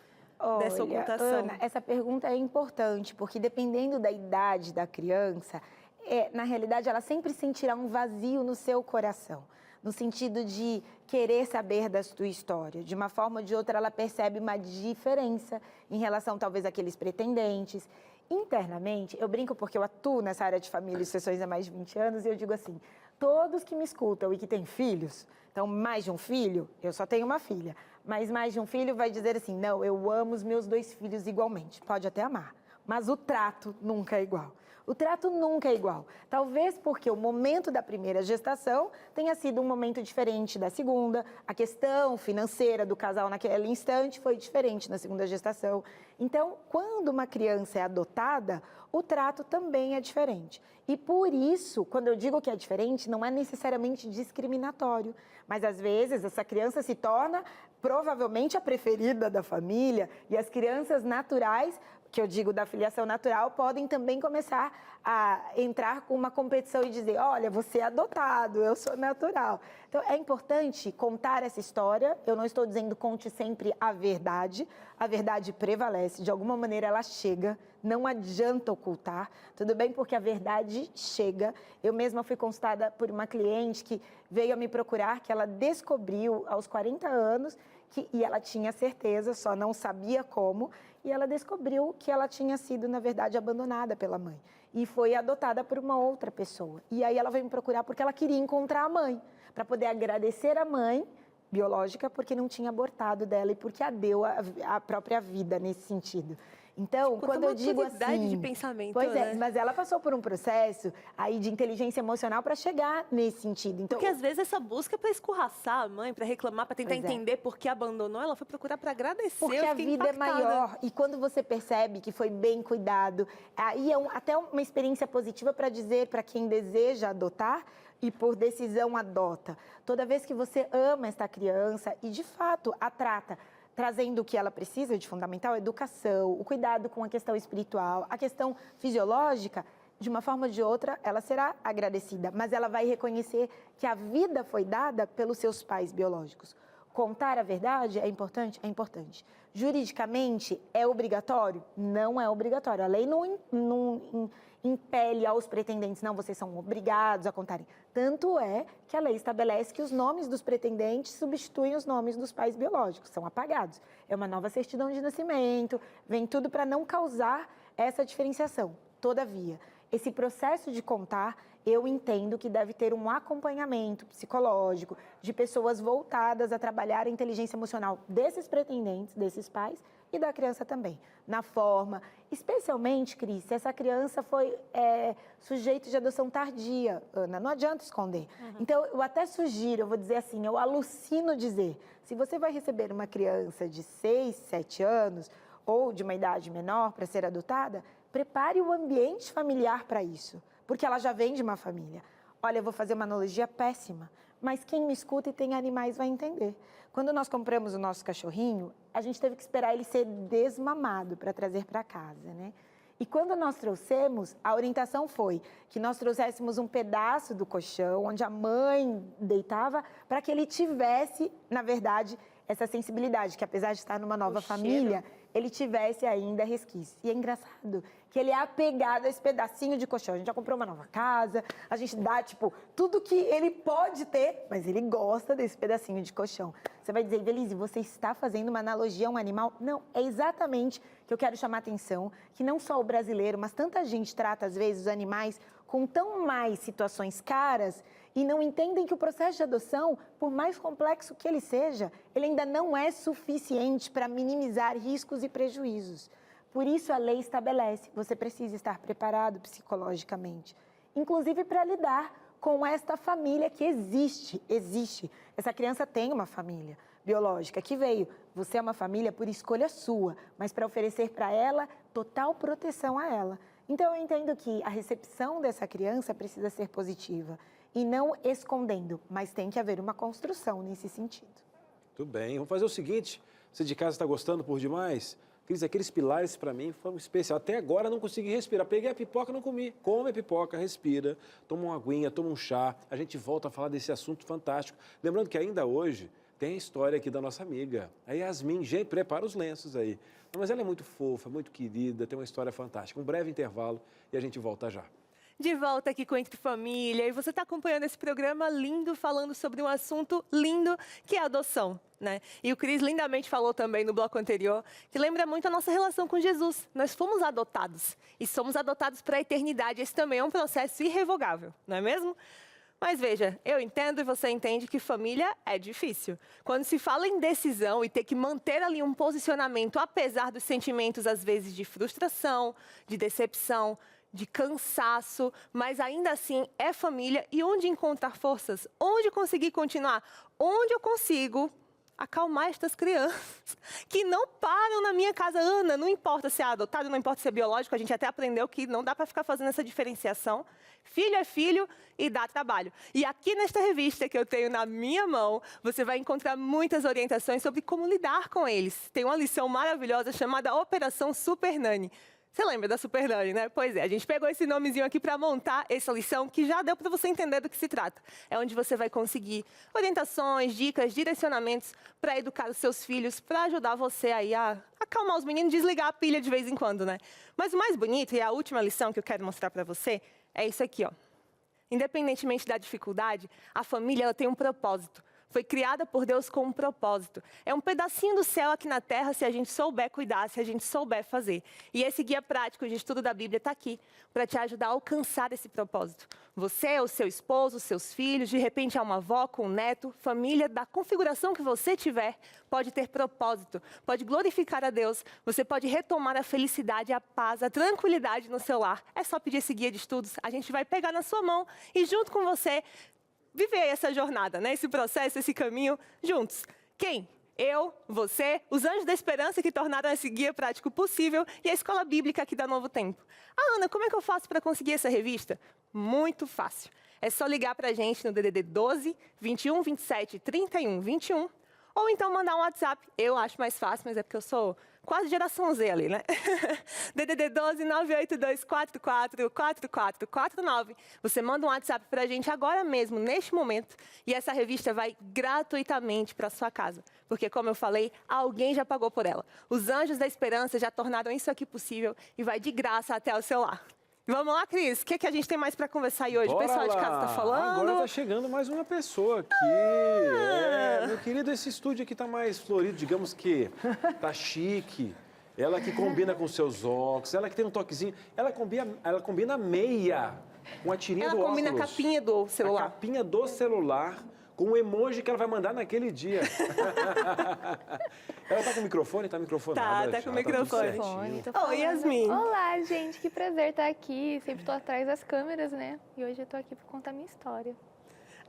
dessa ocultação? Ana, essa pergunta é importante, porque dependendo da idade da criança, na realidade ela sempre sentirá um vazio no seu coração, no sentido de querer saber da sua história. De uma forma ou de outra, ela percebe uma diferença em relação, talvez, àqueles pretendentes. Internamente, eu brinco porque eu atuo nessa área de família e sucessões há mais de 20 anos, e eu digo assim: todos que me escutam e que têm filhos, então mais de um filho, eu só tenho uma filha, mas mais de um filho vai dizer assim: não, eu amo os meus 2 filhos igualmente. Pode até amar, mas o trato nunca é igual. O trato nunca é igual. Talvez porque o momento da primeira gestação tenha sido um momento diferente da segunda, a questão financeira do casal naquele instante foi diferente na segunda gestação. Então, quando uma criança é adotada, o trato também é diferente. E por isso, quando eu digo que é diferente, não é necessariamente discriminatório, mas às vezes essa criança se torna provavelmente a preferida da família, e as crianças naturais, que eu digo da filiação natural, podem também começar a entrar com uma competição e dizer: olha, você é adotado, eu sou natural. Então, é importante contar essa história. Eu não estou dizendo conte sempre a verdade prevalece, de alguma maneira ela chega, não adianta ocultar, tudo bem, porque a verdade chega. Eu mesma fui consultada por uma cliente que veio a me procurar, que ela descobriu aos 40 anos, e ela tinha certeza, só não sabia como, e ela descobriu que ela tinha sido, na verdade, abandonada pela mãe e foi adotada por uma outra pessoa. E aí ela veio me procurar porque ela queria encontrar a mãe, para poder agradecer a mãe biológica porque não tinha abortado dela e porque a deu a própria vida nesse sentido. Então, quando eu digo assim... de pensamento, pois né? mas ela passou por um processo aí de inteligência emocional para chegar nesse sentido. Então, porque às vezes essa busca é para escorraçar a mãe, para reclamar, para tentar entender por que abandonou, ela foi procurar para agradecer. Porque a vida é maior. E quando você percebe que foi bem cuidado, aí é até uma experiência positiva para dizer para quem deseja adotar e por decisão adota. Toda vez que você ama esta criança e de fato a trata, trazendo o que ela precisa de fundamental, a educação, o cuidado com a questão espiritual, a questão fisiológica, de uma forma ou de outra, ela será agradecida, mas ela vai reconhecer que a vida foi dada pelos seus pais biológicos. Contar a verdade é importante? É importante. Juridicamente, é obrigatório? Não é obrigatório. A lei não impele aos pretendentes, não, vocês são obrigados a contarem. Tanto é que a lei estabelece que os nomes dos pretendentes substituem os nomes dos pais biológicos, são apagados. É uma nova certidão de nascimento, vem tudo para não causar essa diferenciação. Todavia, esse processo de contar, eu entendo que deve ter um acompanhamento psicológico de pessoas voltadas a trabalhar a inteligência emocional desses pretendentes, desses pais e da criança também. Na forma, especialmente, Cris, se essa criança foi sujeito de adoção tardia, Ana, não adianta esconder. Então, eu até sugiro, eu vou dizer assim, eu alucino dizer, se você vai receber uma criança de 6, 7 anos ou de uma idade menor para ser adotada, prepare o ambiente familiar para isso, porque ela já vem de uma família. Olha, eu vou fazer uma analogia péssima, mas quem me escuta e tem animais vai entender. Quando nós compramos o nosso cachorrinho, a gente teve que esperar ele ser desmamado para trazer para casa, né? E quando nós trouxemos, a orientação foi que nós trouxéssemos um pedaço do colchão onde a mãe deitava para que ele tivesse, na verdade, essa sensibilidade, que apesar de estar numa nova família, ele tivesse ainda resquícios. E é engraçado que ele é apegado a esse pedacinho de colchão. A gente já comprou uma nova casa, a gente dá, tipo, tudo que ele pode ter, mas ele gosta desse pedacinho de colchão. Você vai dizer, Ivelise, você está fazendo uma analogia a um animal? Não, é exatamente que eu quero chamar a atenção, que não só o brasileiro, mas tanta gente trata, às vezes, os animais com tão mais situações caras e não entendem que o processo de adoção, por mais complexo que ele seja, ele ainda não é suficiente para minimizar riscos e prejuízos. Por isso a lei estabelece, você precisa estar preparado psicologicamente, inclusive para lidar com esta família que existe. Essa criança tem uma família biológica que veio. Você é uma família por escolha sua, mas para oferecer para ela total proteção a ela. Então eu entendo que a recepção dessa criança precisa ser positiva e não escondendo, mas tem que haver uma construção nesse sentido. Tudo bem, vamos fazer o seguinte, você de casa está gostando por demais? Cris, aqueles pilares para mim foram especiais. Até agora eu não consegui respirar. Peguei a pipoca e não comi. Come a pipoca, respira, toma uma aguinha, toma um chá. A gente volta a falar desse assunto fantástico. Lembrando que ainda hoje tem a história aqui da nossa amiga, a Yasmin. Gente, prepara os lenços aí. Não, mas ela é muito fofa, muito querida, tem uma história fantástica. Um breve intervalo e a gente volta já. De volta aqui com Entre Família, e você está acompanhando esse programa lindo, falando sobre um assunto lindo, que é a adoção, né? E o Cris lindamente falou também no bloco anterior, que lembra muito a nossa relação com Jesus. Nós fomos adotados, e somos adotados para a eternidade. Esse também é um processo irrevogável, não é mesmo? Mas veja, eu entendo e você entende que família é difícil. Quando se fala em decisão e ter que manter ali um posicionamento, apesar dos sentimentos, às vezes, de frustração, de decepção, de cansaço, mas ainda assim é família. E onde encontrar forças? Onde conseguir continuar? Onde eu consigo acalmar estas crianças que não param na minha casa? Ana, não importa se é adotado, não importa se é biológico, a gente até aprendeu que não dá para ficar fazendo essa diferenciação. Filho é filho e dá trabalho. E aqui nesta revista que eu tenho na minha mão, você vai encontrar muitas orientações sobre como lidar com eles. Tem uma lição maravilhosa chamada Operação Super Nani. Você lembra da Super Nani, né? Pois é, a gente pegou esse nomezinho aqui para montar essa lição, que já deu para você entender do que se trata. É onde você vai conseguir orientações, dicas, direcionamentos para educar os seus filhos, para ajudar você aí a acalmar os meninos, desligar a pilha de vez em quando, né? Mas o mais bonito, e a última lição que eu quero mostrar para você, é isso aqui, ó. Independentemente da dificuldade, a família ela tem um propósito. Foi criada por Deus com um propósito. É um pedacinho do céu aqui na terra se a gente souber cuidar, se a gente souber fazer. E esse guia prático de estudo da Bíblia está aqui para te ajudar a alcançar esse propósito. Você, o seu esposo, os seus filhos, de repente é uma avó com um neto, família da configuração que você tiver, pode ter propósito, pode glorificar a Deus, você pode retomar a felicidade, a paz, a tranquilidade no seu lar. É só pedir esse guia de estudos, a gente vai pegar na sua mão e junto com você viver essa jornada, né? Esse processo, esse caminho, juntos. Quem? Eu, você, os Anjos da Esperança que tornaram esse guia prático possível e a Escola Bíblica aqui da Novo Tempo. Ah, Ana, como é que eu faço para conseguir essa revista? Muito fácil. É só ligar para a gente no DDD 12 21 27 31 21 ou então mandar um WhatsApp. Eu acho mais fácil, mas é porque eu sou quase geração Z ali, né? DDD 12 982 44 4449. Você manda um WhatsApp para a gente agora mesmo, neste momento, e essa revista vai gratuitamente para sua casa. Porque, como eu falei, alguém já pagou por ela. Os Anjos da Esperança já tornaram isso aqui possível e vai de graça até o seu lar. Vamos lá, Cris? O que a gente tem mais para conversar aí hoje? Bora o pessoal lá. De casa está falando. Agora está chegando mais uma pessoa aqui. Meu querido, esse estúdio aqui está mais florido, digamos que tá chique. Ela que combina com seus óculos, ela que tem um toquezinho. Ela combina meia com a tirinha do óculos. Ela combina a capinha do celular. A capinha do celular com o emoji que ela vai mandar naquele dia. Ela tá com o microfone? Tá microfonada? Tá com o microfone. Oi, Yasmin. Olá, gente, que prazer estar aqui. Sempre tô atrás das câmeras, né? E hoje eu tô aqui para contar minha história.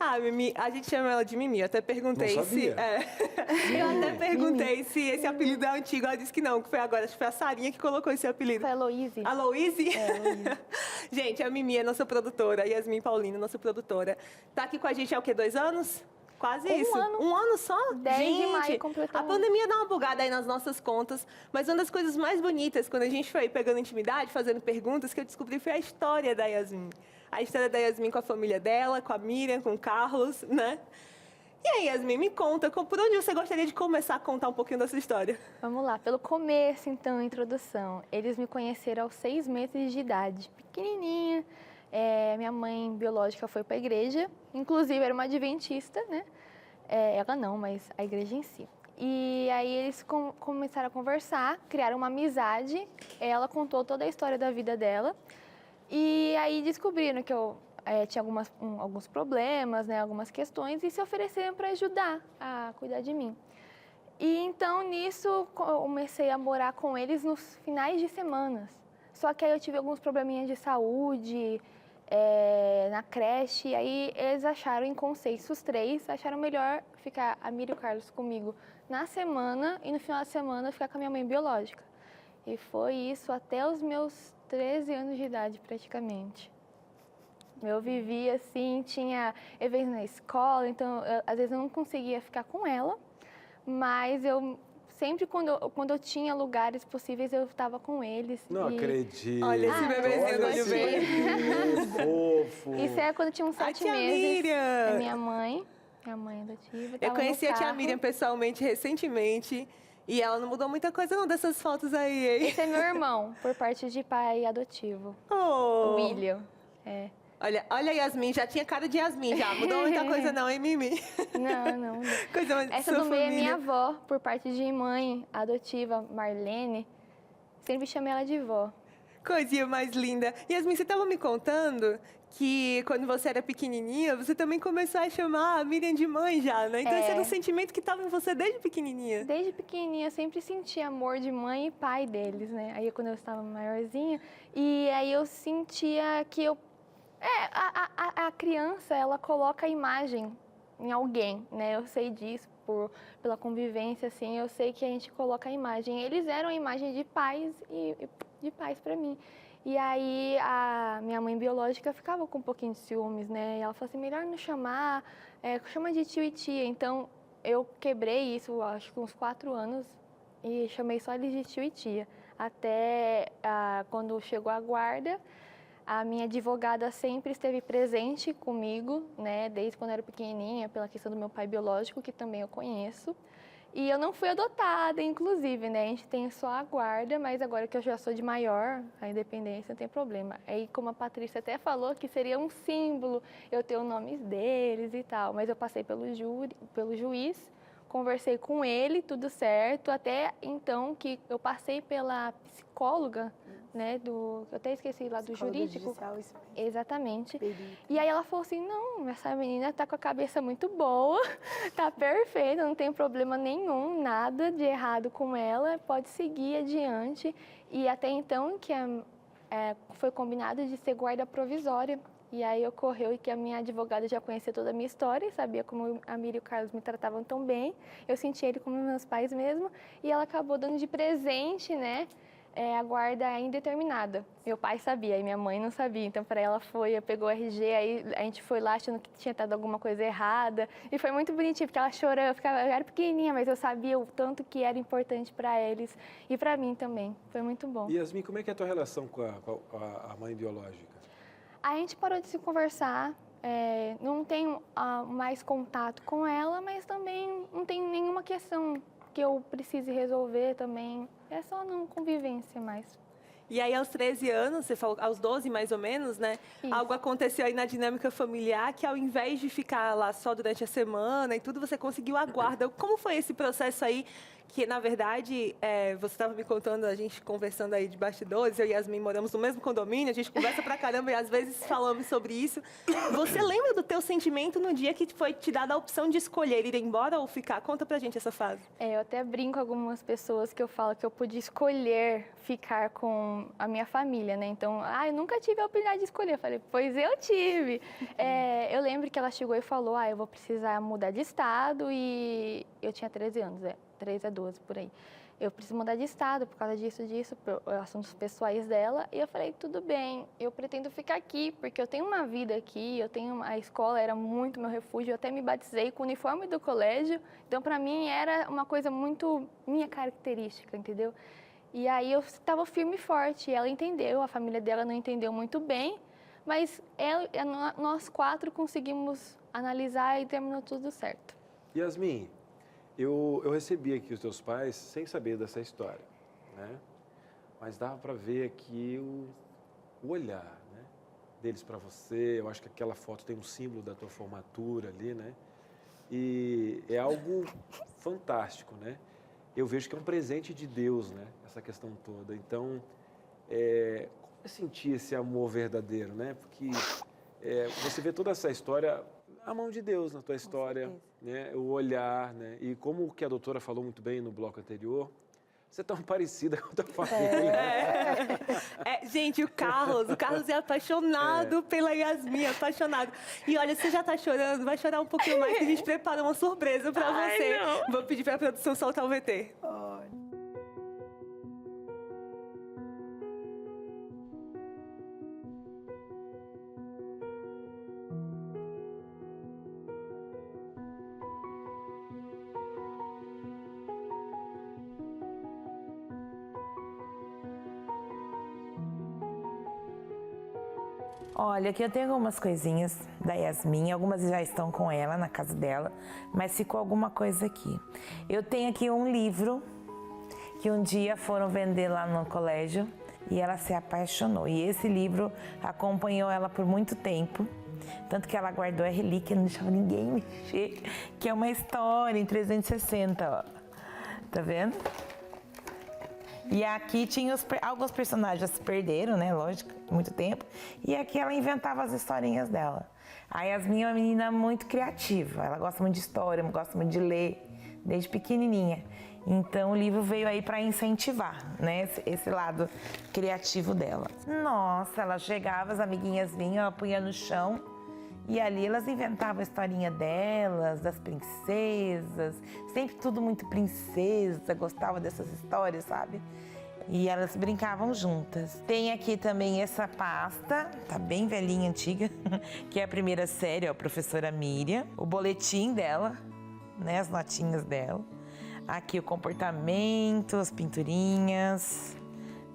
Ah, Mimi, a gente chama ela de Mimi. Eu até perguntei Não se. sabia. Eu até perguntei se esse apelido é antigo. Ela disse que não, que foi agora. Acho que foi a Sarinha que colocou esse apelido. Foi a Aloíse. A Aloíse? É, Aloíse. Gente, a Mimi é nossa produtora, Yasmin Paulino, nossa produtora. Tá aqui com a gente há o quê? 2 anos? Quase isso. Um ano só? 10 de gente, maio completou a pandemia dá uma bugada aí nas nossas contas, mas uma das coisas mais bonitas, quando a gente foi pegando intimidade, fazendo perguntas, que eu descobri foi a história da Yasmin. A história da Yasmin com a família dela, com a Miriam, com o Carlos, né? E aí, Yasmin, me conta, por onde você gostaria de começar a contar um pouquinho dessa história? Vamos lá, pelo começo, então, a introdução. Eles me conheceram aos 6 meses de idade, pequenininha. Minha mãe biológica foi para a igreja, inclusive era uma adventista, né? Ela não, mas a igreja em si. E aí eles começaram a conversar, criaram uma amizade. Ela contou toda a história da vida dela. E aí descobriram que eu tinha alguns problemas, né, algumas questões, e se ofereceram para ajudar a cuidar de mim. E então, nisso, eu comecei a morar com eles nos finais de semanas. Só que aí eu tive alguns probleminhas de saúde, na creche, e aí eles acharam, em consenso, os 3, acharam melhor ficar a Miriam e o Carlos comigo na semana, e no final de semana ficar com a minha mãe biológica. E foi isso até os meus 13 anos de idade, praticamente. Eu vivia assim, tinha eventos na escola, então às vezes eu não conseguia ficar com ela, mas eu sempre quando eu tinha lugares possíveis eu estava com eles. Não acredito. Olha esse bebezinho do olho verde. Fofo. Isso é quando eu tinha uns 7 meses. Miriam. É minha mãe adotiva. Eu conheci a tia Miriam pessoalmente recentemente. E ela não mudou muita coisa não dessas fotos aí, hein? Esse é meu irmão, por parte de pai adotivo. Oh. William. Olha a Yasmin, já tinha cara de Yasmin, já. Mudou muita coisa não, hein, Mimi? Não. Coisa mais Essa do meio é minha avó, por parte de mãe adotiva, Marlene. Sempre chamei ela de vó. Coisinha mais linda. Yasmin, você estava me contando que quando você era pequenininha, você também começou a chamar a Miriam de mãe já, né? Então esse era um sentimento que estava em você desde pequenininha. Desde pequenininha, eu sempre senti amor de mãe e pai deles, né? Aí quando eu estava maiorzinha, e aí eu sentia que a criança, ela coloca a imagem em alguém, né? Eu sei disso pela convivência, assim, eu sei que a gente coloca a imagem. Eles eram a imagem de pais e de pais para mim. E aí a minha mãe biológica ficava com um pouquinho de ciúmes, né? E ela falou assim, melhor não chamar, chama de tio e tia. Então eu quebrei isso, acho que uns 4 anos, e chamei só eles de tio e tia. Até quando chegou a guarda, a minha advogada sempre esteve presente comigo, né? Desde quando eu era pequenininha, pela questão do meu pai biológico, que também eu conheço. E eu não fui adotada, inclusive, né? A gente tem só a guarda, mas agora que eu já sou de maior, a independência não tem problema. Aí, como a Patrícia até falou, que seria um símbolo eu ter os nomes deles e tal. Mas eu passei pelo juiz, conversei com ele, tudo certo. Até então que eu passei pela psicóloga, né? Eu até esqueci lá do jurídico. Exatamente. E aí ela falou assim, não, essa menina tá com a cabeça muito boa, tá perfeita, não tem problema nenhum, nada de errado com ela, pode seguir adiante. E até então que foi combinado de ser guarda provisória. E aí ocorreu que a minha advogada já conhecia toda a minha história, sabia como a Miriam e o Carlos me tratavam tão bem. Eu senti ele como meus pais mesmo. E ela acabou dando de presente, né? A guarda indeterminada. Meu pai sabia e minha mãe não sabia. Então, para ela eu pegou o RG, aí a gente foi lá achando que tinha dado alguma coisa errada. E foi muito bonitinho, porque ela chorou, eu era pequenininha, mas eu sabia o tanto que era importante para eles e para mim também. Foi muito bom. E Yasmin, como é que é a tua relação com a mãe biológica? A gente parou de se conversar, não tenho mais contato com ela, mas também não tem nenhuma questão que eu precise resolver também. É só não convivência mais. E aí, aos 13 anos, você falou, aos 12 mais ou menos, né? Isso. Algo aconteceu aí na dinâmica familiar que, ao invés de ficar lá só durante a semana e tudo, você conseguiu a guarda. Como foi esse processo aí que, na verdade, você estava me contando, a gente conversando aí de bastidores, eu e Yasmin moramos no mesmo condomínio, a gente conversa pra caramba e às vezes falamos sobre isso. Você lembra do teu sentimento no dia que foi te dada a opção de escolher ir embora ou ficar? Conta pra gente essa fase. Eu até brinco com algumas pessoas que eu falo que eu podia escolher ficar com a minha família, né? Então, eu nunca tive a oportunidade de escolher. Eu falei, pois eu tive. Eu lembro que ela chegou e falou, eu vou precisar mudar de estado e eu tinha 13 anos, 13 a 12, por aí. Eu preciso mudar de estado por causa disso, por assuntos pessoais dela. E eu falei, tudo bem, eu pretendo ficar aqui, porque eu tenho uma vida aqui, a escola era muito meu refúgio, eu até me batizei com o uniforme do colégio. Então, para mim, era uma coisa muito minha característica, entendeu? E aí, eu estava firme e forte. Ela entendeu, a família dela não entendeu muito bem, mas nós 4 conseguimos analisar e terminou tudo certo. Yasmin, eu recebi aqui os teus pais sem saber dessa história, né? Mas dava para ver aqui o olhar, né, deles para você. Eu acho que aquela foto tem um símbolo da tua formatura ali, né? E é algo fantástico, né? Eu vejo que é um presente de Deus, né? Essa questão toda. Então, como sentir esse amor verdadeiro, né? Porque você vê toda essa história, a mão de Deus na tua história, né? O olhar, né? E como o que a doutora falou muito bem no bloco anterior, você é tão parecida com a tua família. Gente, o Carlos é apaixonado pela Yasmin, apaixonado. E olha, você já tá chorando, vai chorar um pouquinho mais, que a gente preparou uma surpresa pra você. Não. Vou pedir pra produção soltar o VT. Olha, aqui eu tenho algumas coisinhas da Yasmin, algumas já estão com ela na casa dela, mas ficou alguma coisa aqui. Eu tenho aqui um livro que um dia foram vender lá no colégio e ela se apaixonou. E esse livro acompanhou ela por muito tempo, tanto que ela guardou a relíquia, não deixava ninguém mexer, que é uma história em 360, ó. Tá vendo? E aqui tinha alguns personagens se perderam, né? Lógico, muito tempo. E aqui ela inventava as historinhas dela. A Yasmin é uma menina muito criativa. Ela gosta muito de história, gosta muito de ler, desde pequenininha. Então o livro veio aí para incentivar, né? Esse lado criativo dela. Nossa, ela chegava, as amiguinhas vinham, ela punha no chão. E ali elas inventavam a historinha delas, das princesas, sempre tudo muito princesa, gostava dessas histórias, sabe? E elas brincavam juntas. Tem aqui também essa pasta, tá bem velhinha, antiga, que é a primeira série, ó, a professora Miriam. O boletim dela, né, as notinhas dela. Aqui o comportamento, as pinturinhas,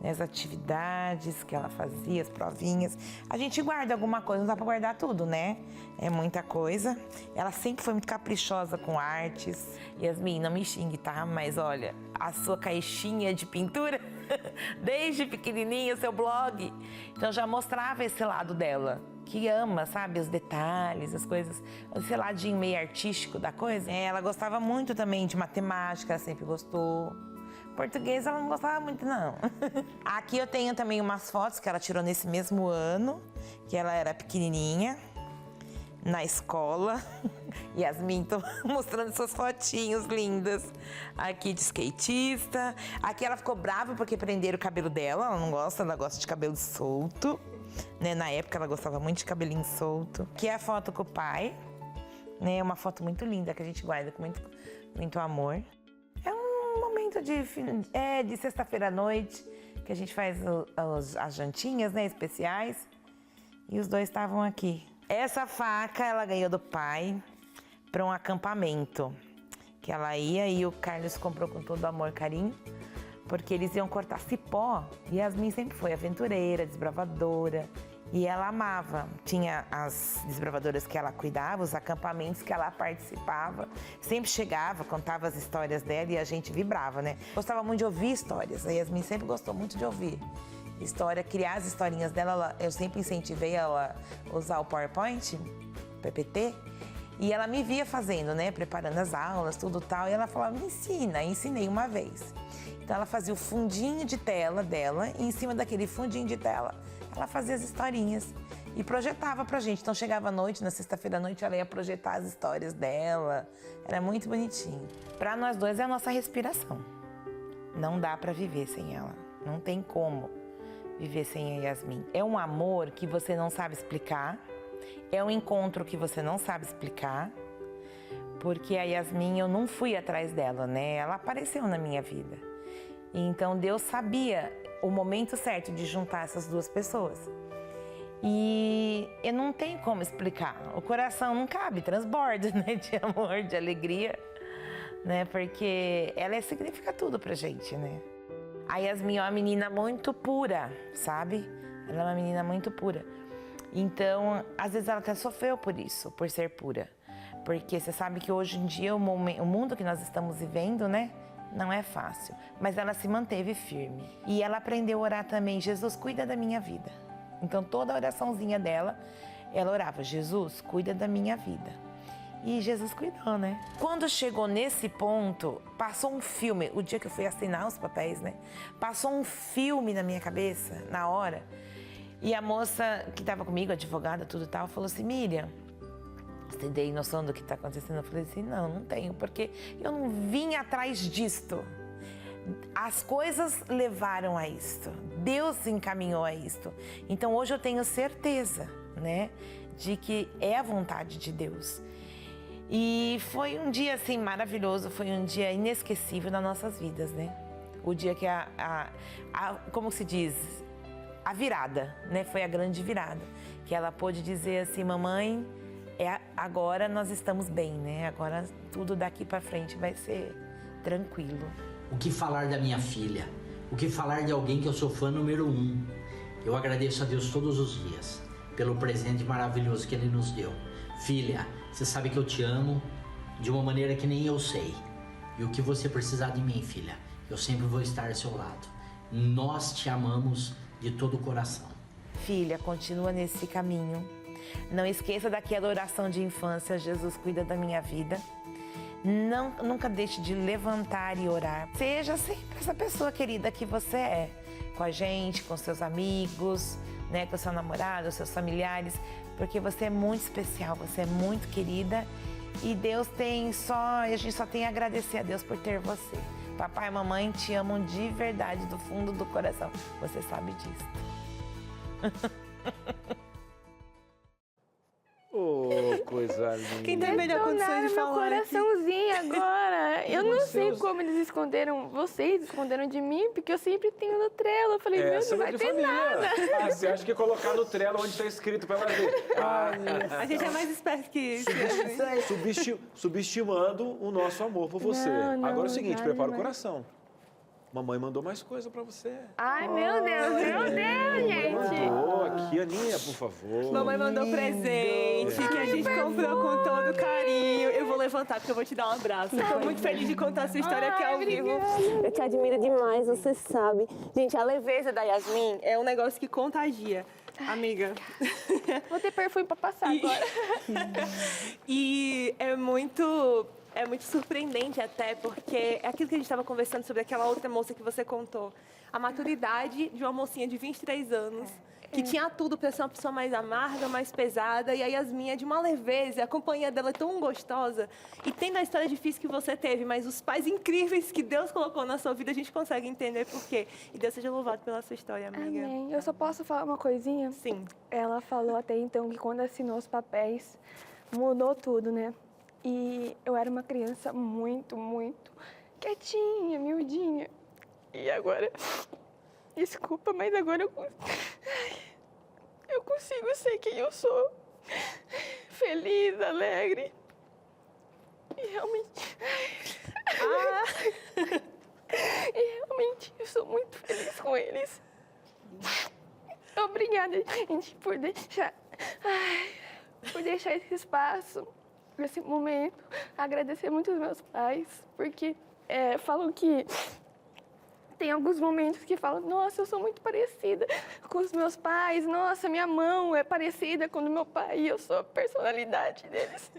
as atividades que ela fazia, as provinhas. A gente guarda alguma coisa, não dá pra guardar tudo, né? É muita coisa. Ela sempre foi muito caprichosa com artes. Yasmin, não me xingue, tá? Mas olha, a sua caixinha de pintura, desde pequenininha, o seu blog. Então já mostrava esse lado dela, que ama, sabe? Os detalhes, as coisas, esse ladinho meio artístico da coisa. Ela gostava muito também de matemática, ela sempre gostou. Português ela não gostava muito, não. Aqui eu tenho também umas fotos que ela tirou nesse mesmo ano, que ela era pequenininha, na escola. Yasmin, tô mostrando suas fotinhos lindas. Aqui de skatista. Aqui ela ficou brava porque prenderam o cabelo dela, ela não gosta, ela gosta de cabelo solto. Né? Na época ela gostava muito de cabelinho solto. Aqui é a foto com o pai, né? Uma foto muito linda que a gente guarda com muito amor. Momento de sexta-feira à noite, que a gente faz as jantinhas, né, especiais. E os dois estavam aqui. Essa faca ela ganhou do pai para um acampamento. Que ela ia e o Carlos comprou com todo amor e carinho, porque eles iam cortar cipó. E Yasmin sempre foi aventureira, desbravadora. E ela amava. Tinha as desbravadoras que ela cuidava, os acampamentos que ela participava. Sempre chegava, contava as histórias dela e a gente vibrava, né? Gostava muito de ouvir histórias. A Yasmin sempre gostou muito de ouvir história, criar as historinhas dela. Eu sempre incentivei ela a usar o PowerPoint, PPT. E ela me via fazendo, né, preparando as aulas, tudo tal, e ela falava, me ensina, ensinei uma vez. Então ela fazia o fundinho de tela dela, e em cima daquele fundinho de tela, ela fazia as historinhas e projetava pra gente. Então chegava à noite, na sexta-feira à noite, ela ia projetar as histórias dela, era muito bonitinho. Pra nós dois é a nossa respiração. Não dá pra viver sem ela, não tem como viver sem a Yasmin. É um amor que você não sabe explicar, é um encontro que você não sabe explicar, porque a Yasmin, eu não fui atrás dela, né? Ela apareceu na minha vida. Então Deus sabia o momento certo de juntar essas duas pessoas. E eu não tenho como explicar. O coração não cabe, transborda, né? De amor, de alegria, né? Porque ela significa tudo pra gente, né? A Yasmin é uma menina muito pura, sabe? Ela é uma menina muito pura. Então, às vezes ela até sofreu por isso, por ser pura. Porque você sabe que hoje em dia o mundo que nós estamos vivendo, né? Não é fácil. Mas ela se manteve firme. E ela aprendeu a orar também, Jesus, cuida da minha vida. Então, toda a oraçãozinha dela, ela orava, Jesus, cuida da minha vida. E Jesus cuidou, né? Quando chegou nesse ponto, passou um filme, o dia que eu fui assinar os papéis, né? Passou um filme na minha cabeça, na hora. E a moça que estava comigo, advogada, tudo tal, falou assim, Miriam, você tem noção do que está acontecendo? Eu falei assim, não tenho, porque eu não vim atrás disto. As coisas levaram a isto, Deus encaminhou a isto. Então hoje eu tenho certeza, né, de que é a vontade de Deus. E foi um dia assim maravilhoso, foi um dia inesquecível nas nossas vidas, né? O dia que como se diz, a virada, né? Foi a grande virada, que ela pôde dizer assim, mamãe, agora nós estamos bem, né? Agora tudo daqui para frente vai ser tranquilo. O que falar da minha filha? O que falar de alguém que eu sou fã número 1? Eu agradeço a Deus todos os dias pelo presente maravilhoso que Ele nos deu. Filha, você sabe que eu te amo de uma maneira que nem eu sei. E o que você precisar de mim, filha, eu sempre vou estar ao seu lado. Nós te amamos de todo o coração. Filha, continua nesse caminho. Não esqueça daquela oração de infância, Jesus cuida da minha vida. Nunca deixe de levantar e orar. Seja sempre essa pessoa querida que você é. Com a gente, com seus amigos, né, com seu namorado, seus familiares. Porque você é muito especial, você é muito querida. E a gente só tem a agradecer a Deus por ter você. Papai e mamãe te amam de verdade, do fundo do coração. Você sabe disso. Oh, coisa linda. Quem tem melhor condição de meu falar coraçãozinho agora. Eu não sei como eles esconderam, vocês esconderam de mim, porque eu sempre tenho no Trello. Eu falei, meu, não vai ter nada. Ah, você acha que colocar no Trello onde está escrito para ela ver? A gente é mais esperto que isso. Subestimando o nosso amor por você. Não, Agora é o seguinte, nada prepara o demais. coração. Mamãe mandou mais coisa para você. Ai, meu Deus, gente. Mandou aqui, Aninha, por favor. Mamãe mandou presente que a gente comprou com todo carinho. Eu vou levantar porque eu vou te dar um abraço. Estou muito feliz de contar essa história aqui ao vivo. Eu te admiro demais, você sabe. Gente, a leveza da Yasmin é um negócio que contagia. Amiga. Vou ter perfume pra passar agora. E é muito surpreendente até, porque é aquilo que a gente estava conversando sobre aquela outra moça que você contou. A maturidade de uma mocinha de 23 anos, que tinha tudo para ser uma pessoa mais amarga, mais pesada, e a Yasmin é de uma leveza, a companhia dela é tão gostosa. E tendo a história difícil que você teve, mas os pais incríveis que Deus colocou na sua vida, a gente consegue entender por quê. E Deus seja louvado pela sua história, amiga. Amém. Eu só posso falar uma coisinha? Sim. Ela falou até então que quando assinou os papéis, mudou tudo, né? E eu era uma criança muito, muito quietinha, miudinha. E agora, desculpa, mas agora eu consigo ser quem eu sou. Feliz, alegre. E realmente... E realmente eu sou muito feliz com eles. Obrigada, gente, por deixar esse espaço, esse momento. Agradecer muito os meus pais, porque falam que tem alguns momentos que falam, nossa, eu sou muito parecida com os meus pais, nossa, minha mão é parecida com o do meu pai, e eu sou a personalidade deles.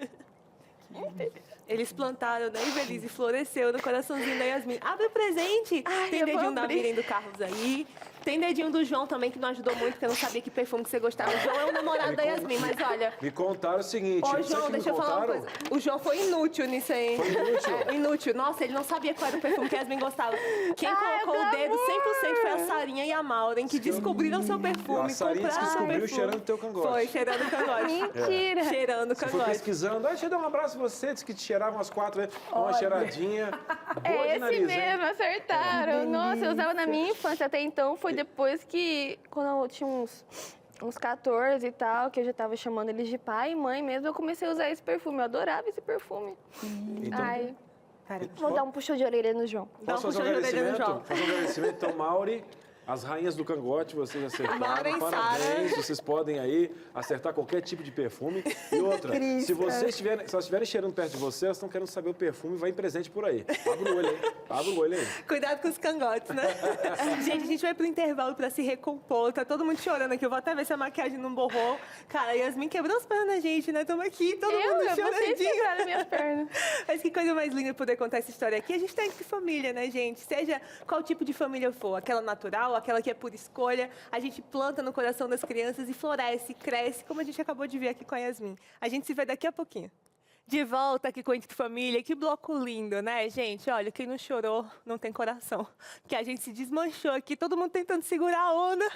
Eles plantaram, né? E floresceu no coraçãozinho da Yasmin. Abre o presente! Tem dedinho da Miriam e do Carlos aí. Tem dedinho do João também, que não ajudou muito, porque eu não sabia que perfume que você gostava. O João é o namorado da Yasmin, mas olha... Me contaram o seguinte... Ô, João, deixa eu falar uma coisa. O João foi inútil nisso aí. Foi inútil? Inútil. Nossa, ele não sabia qual era o perfume que a Yasmin gostava. Quem colocou o dedo 100% foi a Sarinha e a Maureen, que descobriram seu perfume. A Sarinha que descobriu cheirando o teu cangote. Foi, cheirando o cangote. Mentira! Cheirando o Você foi cangote. pesquisando. Deixa eu dar um abraço pra você. Disse que te cheirava umas 4 vezes. Uma cheiradinha. Boa de É esse nariz, hein? mesmo, acertaram. Nossa, eu usava na minha infância. Até então, foi depois que, quando eu tinha uns 14 e tal, que eu já tava chamando eles de pai e mãe mesmo, eu comecei a usar esse perfume. Eu adorava esse perfume. Então, Ai, vou dar um puxão de orelha no João. posso fazer um agradecimento? Fazer um agradecimento. Então, Mauri, as rainhas do cangote, vocês acertaram. Maureen, Parabéns. Vocês podem aí acertar qualquer tipo de perfume. E outra, se elas estiverem cheirando perto de você, elas estão querendo saber o perfume, vai em presente por aí. Abre o olho aí. Abre o olho aí. Cuidado com os cangotes, né? Gente, a gente vai pro intervalo pra se recompor. Tá todo mundo chorando aqui. Eu vou até ver se a maquiagem não borrou. Cara, a Yasmin quebrou as pernas da gente, né? Estamos aqui, todo mundo Vocês choradinho. quebraram minhas pernas. Mas que coisa mais linda poder contar essa história aqui. A gente tem que família, né, gente? Seja qual tipo de família for, aquela natural, aquela que é por escolha, a gente planta no coração das crianças e floresce, cresce, como a gente acabou de ver aqui com a Yasmin. A gente se vê daqui a pouquinho. De volta aqui com o Entre Família. Que bloco lindo, né, gente? Olha, quem não chorou não tem coração. Porque a gente se desmanchou aqui, todo mundo tentando segurar a onda.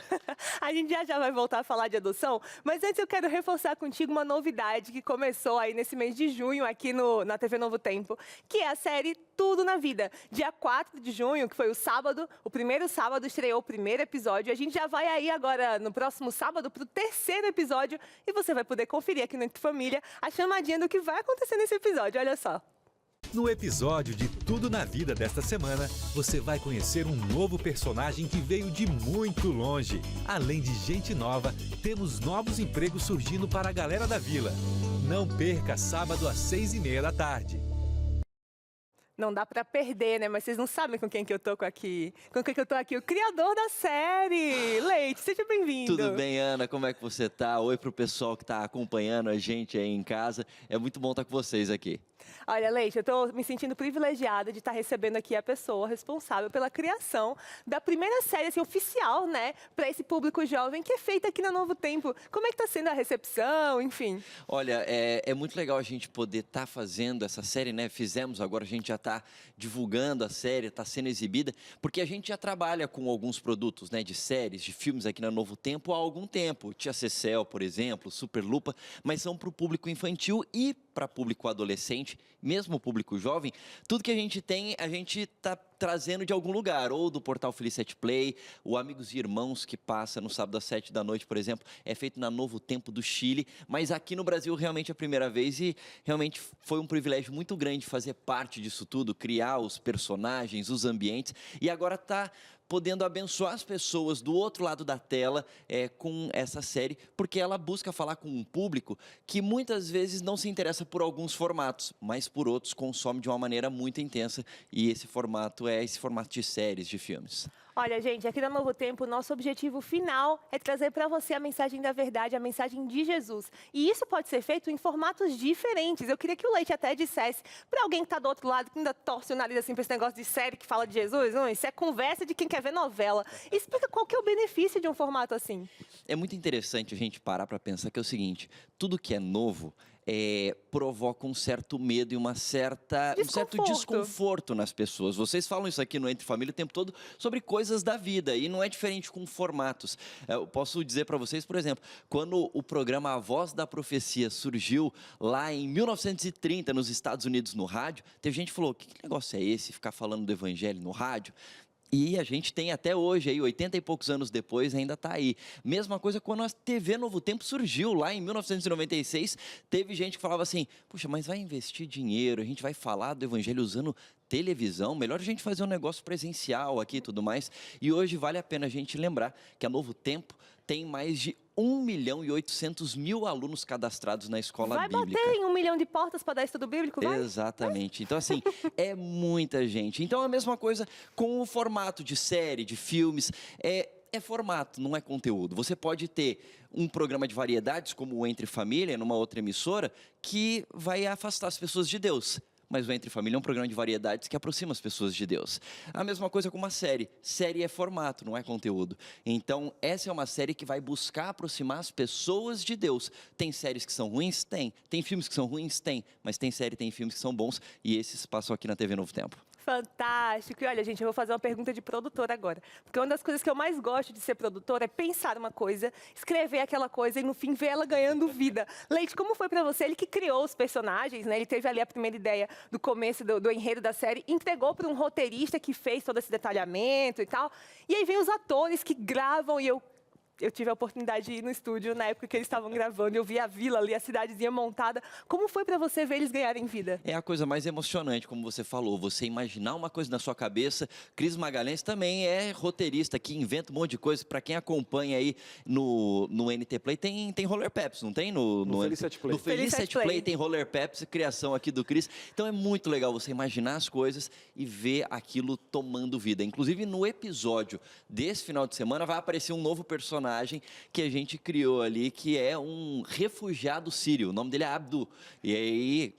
A gente já vai voltar a falar de adoção. Mas antes eu quero reforçar contigo uma novidade que começou aí nesse mês de junho aqui na TV Novo Tempo, que é a série Tudo na Vida. Dia 4 de junho, que foi o sábado, o primeiro sábado, estreou o primeiro episódio. A gente já vai aí agora, no próximo sábado, para o terceiro episódio. E você vai poder conferir aqui no Entre Família a chamadinha do que vai acontecer nesse episódio, olha só. No episódio de Tudo na Vida desta semana, você vai conhecer um novo personagem que veio de muito longe. Além de gente nova, temos novos empregos surgindo para a galera da vila. Não perca sábado às 6h30 da tarde. Não dá pra perder, né? Mas vocês não sabem com quem que eu tô aqui. Com quem que eu tô aqui? O criador da série. Leite, seja bem-vindo. Tudo bem, Ana? Como é que você tá? Oi pro pessoal que tá acompanhando a gente aí em casa. É muito bom estar com vocês aqui. Olha, Leite, eu tô me sentindo privilegiada de estar recebendo aqui a pessoa responsável pela criação da primeira série assim, oficial, né? Para esse público jovem que é feita aqui na Novo Tempo. Como é que tá sendo a recepção, enfim? Olha, é muito legal a gente poder estar fazendo essa série, né? Fizemos, agora a gente já está divulgando a série, está sendo exibida, porque a gente já trabalha com alguns produtos, né? De séries, de filmes aqui na Novo Tempo há algum tempo. Tia Cecel, por exemplo, Super Lupa, mas são para o público infantil e para público adolescente, mesmo o público jovem. Tudo que a gente tem, a gente está trazendo de algum lugar, ou do portal Felicete Play, o Amigos e Irmãos, que passa no sábado às 7 da noite, por exemplo, é feito na Novo Tempo do Chile, mas aqui no Brasil realmente é a primeira vez e realmente foi um privilégio muito grande fazer parte disso tudo, criar os personagens, os ambientes, e agora está podendo abençoar as pessoas do outro lado da tela com essa série, porque ela busca falar com um público que muitas vezes não se interessa por alguns formatos, mas por outros consome de uma maneira muito intensa, e esse formato é esse formato de séries, de filmes. Olha, gente, aqui na Novo Tempo, o nosso objetivo final é trazer para você a mensagem da verdade, a mensagem de Jesus. E isso pode ser feito em formatos diferentes. Eu queria que o Leite até dissesse para alguém que está do outro lado, que ainda torce o nariz assim para esse negócio de série que fala de Jesus, não, isso é conversa de quem quer ver novela. Explica qual que é o benefício de um formato assim. É muito interessante a gente parar para pensar que é o seguinte, tudo que é novo provoca um certo medo e um certo desconforto nas pessoas. Vocês falam isso aqui no Entre Família o tempo todo sobre coisas da vida e não é diferente com formatos. Eu posso dizer para vocês, por exemplo, quando o programa A Voz da Profecia surgiu lá em 1930 nos Estados Unidos no rádio, teve gente que falou, que negócio é esse, ficar falando do evangelho no rádio? E a gente tem até hoje, aí, 80 e poucos anos depois, ainda está aí. Mesma coisa quando a TV Novo Tempo surgiu, lá em 1996, teve gente que falava assim, puxa, mas vai investir dinheiro, a gente vai falar do evangelho usando televisão, melhor a gente fazer um negócio presencial aqui e tudo mais. E hoje vale a pena a gente lembrar que a Novo Tempo tem mais de 1.800.000 alunos cadastrados na escola bíblica. Vai bater em 1 milhão de portas para dar estudo bíblico, vai? Exatamente. Então, assim, é muita gente. Então, a mesma coisa com o formato de série, de filmes. é formato, não é conteúdo. Você pode ter um programa de variedades, como o Entre Família, numa outra emissora, que vai afastar as pessoas de Deus. Mas o Entre Família é um programa de variedades que aproxima as pessoas de Deus. A mesma coisa com uma série. Série é formato, não é conteúdo. Então, essa é uma série que vai buscar aproximar as pessoas de Deus. Tem séries que são ruins? Tem. Tem filmes que são ruins? Tem. Mas tem série, tem filmes que são bons, e esses passam aqui na TV Novo Tempo. Fantástico. E olha, gente, eu vou fazer uma pergunta de produtor agora. Porque uma das coisas que eu mais gosto de ser produtor é pensar uma coisa, escrever aquela coisa e, no fim, ver ela ganhando vida. Leite, como foi pra você? Ele que criou os personagens, né? Ele teve ali a primeira ideia do começo do enredo da série, entregou para um roteirista que fez todo esse detalhamento e tal. E aí vem os atores que gravam e eu tive a oportunidade de ir no estúdio na época que eles estavam gravando, eu vi a vila ali, a cidadezinha montada. Como foi para você ver eles ganharem vida? É a coisa mais emocionante, como você falou, você imaginar uma coisa na sua cabeça. Cris Magalhães também é roteirista, que inventa um monte de coisa. Para quem acompanha aí no NT Play, tem Roller Peps, não tem? No Felicity Play. No Felicity Play tem Roller Peps, criação aqui do Cris. Então é muito legal você imaginar as coisas e ver aquilo tomando vida. Inclusive, no episódio desse final de semana, vai aparecer um novo personagem que a gente criou ali, que é um refugiado sírio. O nome dele é Abdu. E aí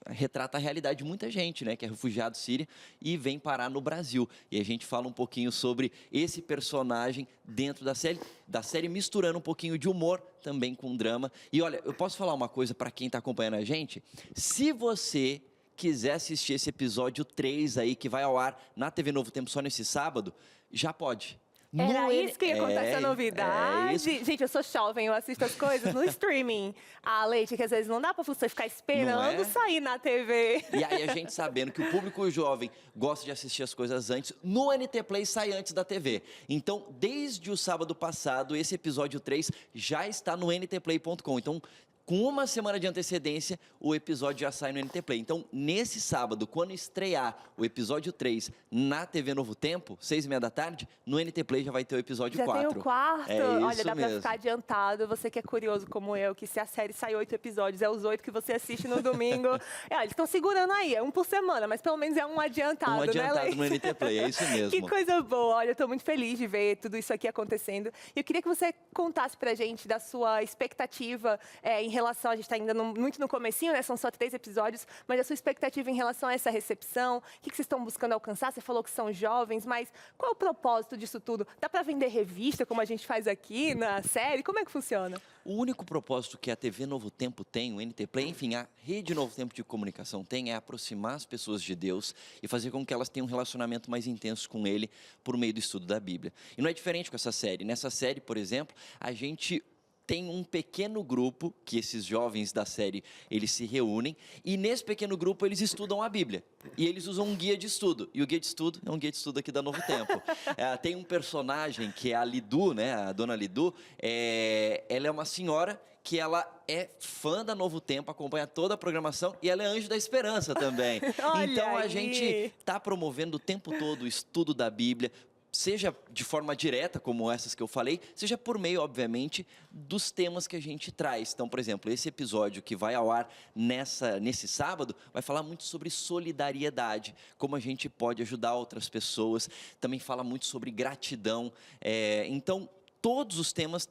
retrata a realidade de muita gente, né, que é refugiado sírio e vem parar no Brasil. E a gente fala um pouquinho sobre esse personagem dentro da série, misturando um pouquinho de humor também com drama. E olha, eu posso falar uma coisa para quem está acompanhando a gente? Se você quiser assistir esse episódio 3 aí, que vai ao ar na TV Novo Tempo só nesse sábado, já pode. Era isso que ia contar essa novidade? Gente, eu sou jovem, eu assisto as coisas no streaming. Ah, Leite, que às vezes não dá pra você ficar esperando sair na TV. E aí a gente sabendo que o público jovem gosta de assistir as coisas antes, no NT Play sai antes da TV. Então, desde o sábado passado, esse episódio 3 já está no ntplay.com. Então, com uma semana de antecedência, o episódio já sai no NT Play. Então, nesse sábado, quando estrear o episódio 3 na TV Novo Tempo, 6h30 da tarde, no NT Play já vai ter o episódio 4. Já tem o quarto? É isso Olha, dá mesmo. pra ficar adiantado. Você que é curioso como eu, que se a série sai 8 episódios, é os 8 que você assiste no domingo. Eles estão segurando aí, é um por semana, mas pelo menos é um adiantado, né, adiantado no NT Play, é isso mesmo. Que coisa boa. Olha, eu tô muito feliz de ver tudo isso aqui acontecendo. E eu queria que você contasse pra gente da sua expectativa em relação, a gente está ainda muito no comecinho, né? São só 3 episódios, mas a sua expectativa em relação a essa recepção, o que vocês estão buscando alcançar? Você falou que são jovens, mas qual é o propósito disso tudo? Dá para vender revista, como a gente faz aqui na série? Como é que funciona? O único propósito que a TV Novo Tempo tem, o NT Play, enfim, a Rede Novo Tempo de Comunicação tem, é aproximar as pessoas de Deus e fazer com que elas tenham um relacionamento mais intenso com Ele por meio do estudo da Bíblia. E não é diferente com essa série. Nessa série, por exemplo, a gente tem um pequeno grupo, que esses jovens da série, eles se reúnem, e nesse pequeno grupo eles estudam a Bíblia. E eles usam um guia de estudo. E o guia de estudo é um guia de estudo aqui da Novo Tempo. Tem um personagem que é a Lidu, né, a dona Lidu, ela é uma senhora que ela é fã da Novo Tempo, acompanha toda a programação e ela é anjo da esperança também. Então a gente está promovendo o tempo todo o estudo da Bíblia, seja de forma direta, como essas que eu falei, seja por meio, obviamente, dos temas que a gente traz. Então, por exemplo, esse episódio que vai ao ar nesse sábado, vai falar muito sobre solidariedade, como a gente pode ajudar outras pessoas, também fala muito sobre gratidão. Então, todos os temas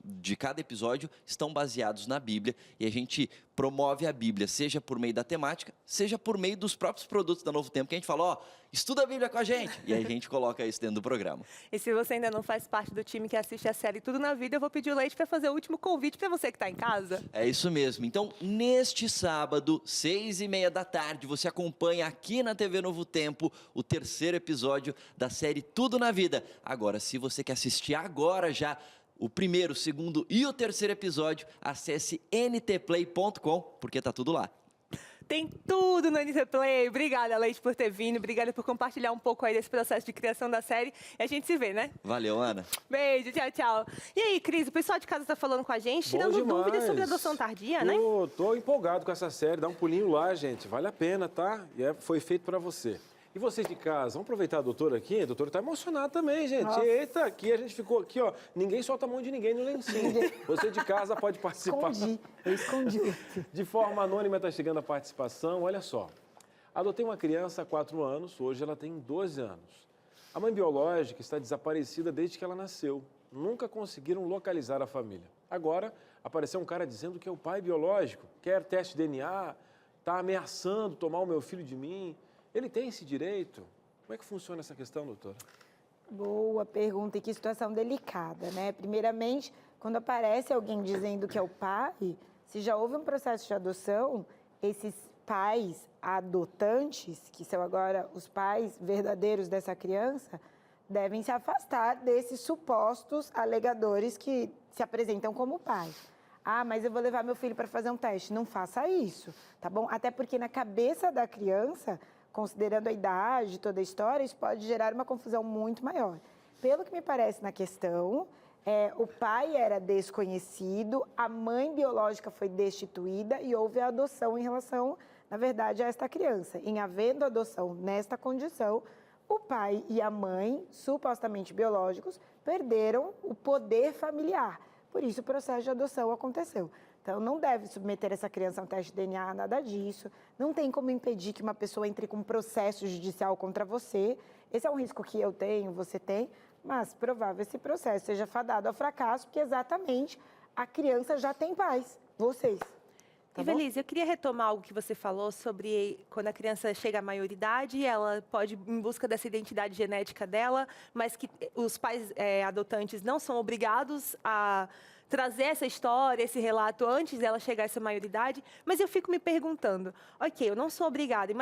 de cada episódio estão baseados na Bíblia e a gente promove a Bíblia, seja por meio da temática, seja por meio dos próprios produtos da Novo Tempo, que a gente fala, estuda a Bíblia com a gente, e a gente coloca isso dentro do programa. E se você ainda não faz parte do time que assiste a série Tudo na Vida, eu vou pedir o Leite para fazer o último convite para você que está em casa. É isso mesmo. Então, neste sábado, 6h30 da tarde, você acompanha aqui na TV Novo Tempo o 3º episódio da série Tudo na Vida. Agora, se você quer assistir agora já o 1º, o 2º e o 3º episódio, acesse ntplay.com, porque tá tudo lá. Tem tudo no NT Play. Obrigada, Leite, por ter vindo. Obrigada por compartilhar um pouco aí desse processo de criação da série. E a gente se vê, né? Valeu, Ana. Beijo, tchau, tchau. E aí, Cris, o pessoal de casa tá falando com a gente, tirando dúvidas sobre adoção tardia, né? Tô empolgado com essa série. Dá um pulinho lá, gente. Vale a pena, tá? E foi feito pra você. E vocês de casa, vamos aproveitar a doutora aqui? A doutora tá emocionada também, gente. Nossa. Eita, aqui a gente ficou aqui, ninguém solta a mão de ninguém no lencinho. Você de casa pode participar. Eu escondi. De forma anônima está chegando a participação. Olha só, adotei uma criança há 4 anos, hoje ela tem 12 anos. A mãe biológica está desaparecida desde que ela nasceu. Nunca conseguiram localizar a família. Agora, apareceu um cara dizendo que é o pai biológico, quer teste de DNA, está ameaçando tomar o meu filho de mim. Ele tem esse direito? Como é que funciona essa questão, doutora? Boa pergunta e que situação delicada, né? Primeiramente, quando aparece alguém dizendo que é o pai, se já houve um processo de adoção, esses pais adotantes, que são agora os pais verdadeiros dessa criança, devem se afastar desses supostos alegadores que se apresentam como pai. Ah, mas eu vou levar meu filho para fazer um teste. Não faça isso, tá bom? Até porque na cabeça da criança, considerando a idade, toda a história, isso pode gerar uma confusão muito maior. Pelo que me parece na questão, o pai era desconhecido, a mãe biológica foi destituída e houve a adoção em relação, na verdade, a esta criança. Em havendo adoção nesta condição, o pai e a mãe, supostamente biológicos, perderam o poder familiar. Por isso, o processo de adoção aconteceu. Então, não deve submeter essa criança a um teste de DNA, nada disso. Não tem como impedir que uma pessoa entre com um processo judicial contra você. Esse é um risco que eu tenho, você tem, mas provável esse processo seja fadado ao fracasso, porque exatamente a criança já tem pais, vocês. Tá Ivelisse, eu queria retomar algo que você falou sobre quando a criança chega à maioridade, ela pode ir em busca dessa identidade genética dela, mas que os pais adotantes não são obrigados a trazer essa história, esse relato antes dela chegar a essa maioridade, mas eu fico me perguntando, ok, eu não sou obrigada,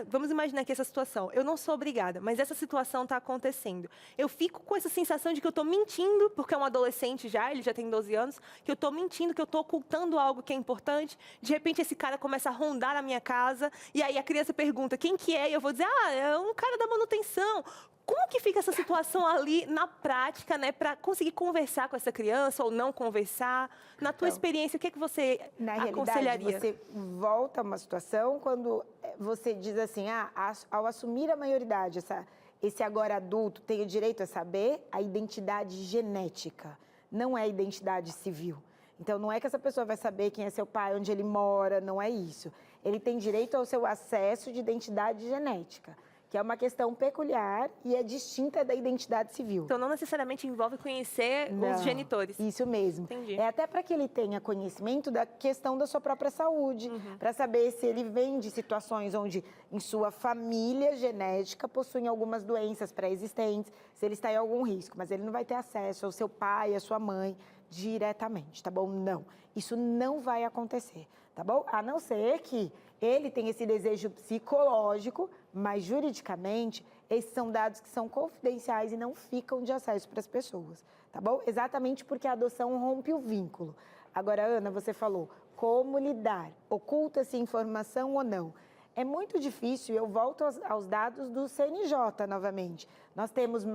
vamos imaginar aqui essa situação, eu não sou obrigada, mas essa situação está acontecendo. Eu fico com essa sensação de que eu estou mentindo, porque é um adolescente já, ele já tem 12 anos, que eu estou mentindo, que eu estou ocultando algo que é importante, de repente esse cara começa a rondar a minha casa, e aí a criança pergunta quem que é, e eu vou dizer, é um cara da manutenção. Como que fica essa situação ali na prática, né, para conseguir conversar com essa criança ou não conversar? Na tua experiência, o que é que você aconselharia? Na realidade, você volta a uma situação quando você diz assim, ao assumir a maioridade, esse agora adulto tem o direito a saber a identidade genética, não é a identidade civil. Então, não é que essa pessoa vai saber quem é seu pai, onde ele mora, não é isso. Ele tem direito ao seu acesso de identidade genética, que é uma questão peculiar e é distinta da identidade civil. Então, não necessariamente envolve conhecer os genitores. Isso mesmo. Entendi. É até para que ele tenha conhecimento da questão da sua própria saúde, para saber se ele vem de situações onde, em sua família genética, possuem algumas doenças pré-existentes, se ele está em algum risco, mas ele não vai ter acesso ao seu pai, à sua mãe, diretamente, tá bom? Não. Isso não vai acontecer, tá bom? A não ser que ele tenha esse desejo psicológico, mas juridicamente, esses são dados que são confidenciais e não ficam de acesso para as pessoas, tá bom? Exatamente porque a adoção rompe o vínculo. Agora, Ana, você falou, como lidar? Oculta-se informação ou não? É muito difícil, eu volto aos dados do CNJ novamente. Nós temos,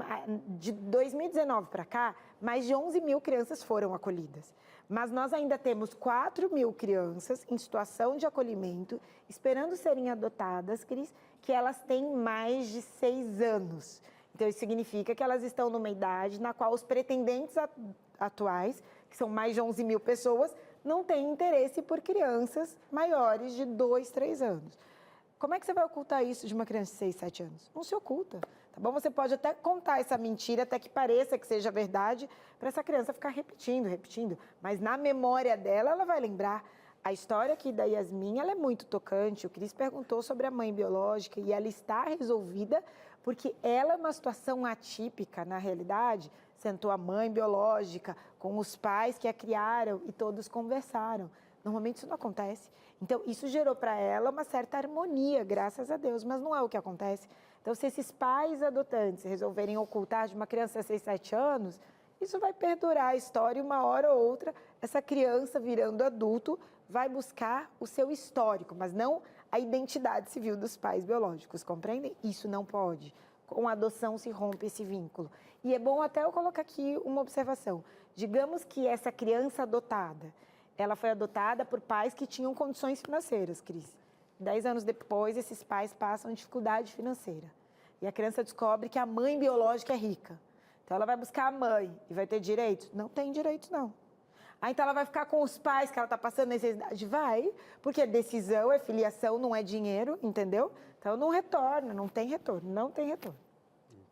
de 2019 para cá, mais de 11 mil crianças foram acolhidas. Mas nós ainda temos 4 mil crianças em situação de acolhimento, esperando serem adotadas, Cris, que elas têm mais de 6 anos. Então, isso significa que elas estão numa idade na qual os pretendentes atuais, que são mais de 11 mil pessoas, não têm interesse por crianças maiores de 2, 3 anos. Como é que você vai ocultar isso de uma criança de 6, 7 anos? Não se oculta, tá bom? Você pode até contar essa mentira, até que pareça que seja verdade, para essa criança ficar repetindo, mas na memória dela, ela vai lembrar. A história aqui da Yasmin, ela é muito tocante. O Cris perguntou sobre a mãe biológica e ela está resolvida porque ela é uma situação atípica, na realidade. Sentou a mãe biológica com os pais que a criaram e todos conversaram. Normalmente isso não acontece. Então, isso gerou para ela uma certa harmonia, graças a Deus, mas não é o que acontece. Então, se esses pais adotantes resolverem ocultar de uma criança de 6, 7 anos, isso vai perdurar a história e uma hora ou outra, essa criança virando adulto vai buscar o seu histórico, mas não a identidade civil dos pais biológicos, compreendem? Isso não pode. Com a adoção se rompe esse vínculo. E é bom até eu colocar aqui uma observação. Digamos que essa criança adotada, ela foi adotada por pais que tinham condições financeiras, Cris. 10 anos depois, esses pais passam dificuldade financeira. E a criança descobre que a mãe biológica é rica. Então, ela vai buscar a mãe e vai ter direitos? Não tem direitos, não. Então, ela vai ficar com os pais que ela está passando necessidade? Vai, porque decisão é filiação, não é dinheiro, entendeu? Então, não retorna, não tem retorno, não tem retorno.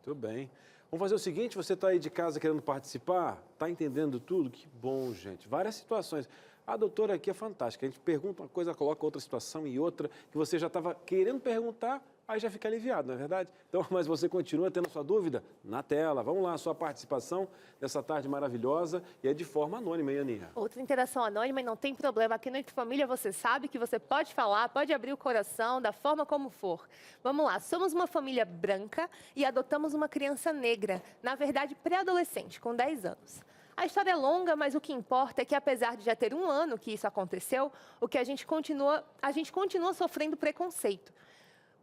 Muito bem. Vamos fazer o seguinte, você está aí de casa querendo participar? Está entendendo tudo? Que bom, gente. Várias situações. A doutora aqui é fantástica. A gente pergunta uma coisa, coloca outra situação e outra, que você já estava querendo perguntar, aí já fica aliviado, não é verdade? Então, mas você continua tendo sua dúvida na tela. Vamos lá, a sua participação nessa tarde maravilhosa e é de forma anônima, hein, Aninha? Outra interação anônima e não tem problema. Aqui no Entre Família você sabe que você pode falar, pode abrir o coração da forma como for. Vamos lá, somos uma família branca e adotamos uma criança negra, na verdade pré-adolescente, com 10 anos. A história é longa, mas o que importa é que, apesar de já ter 1 ano que isso aconteceu, a gente continua sofrendo preconceito.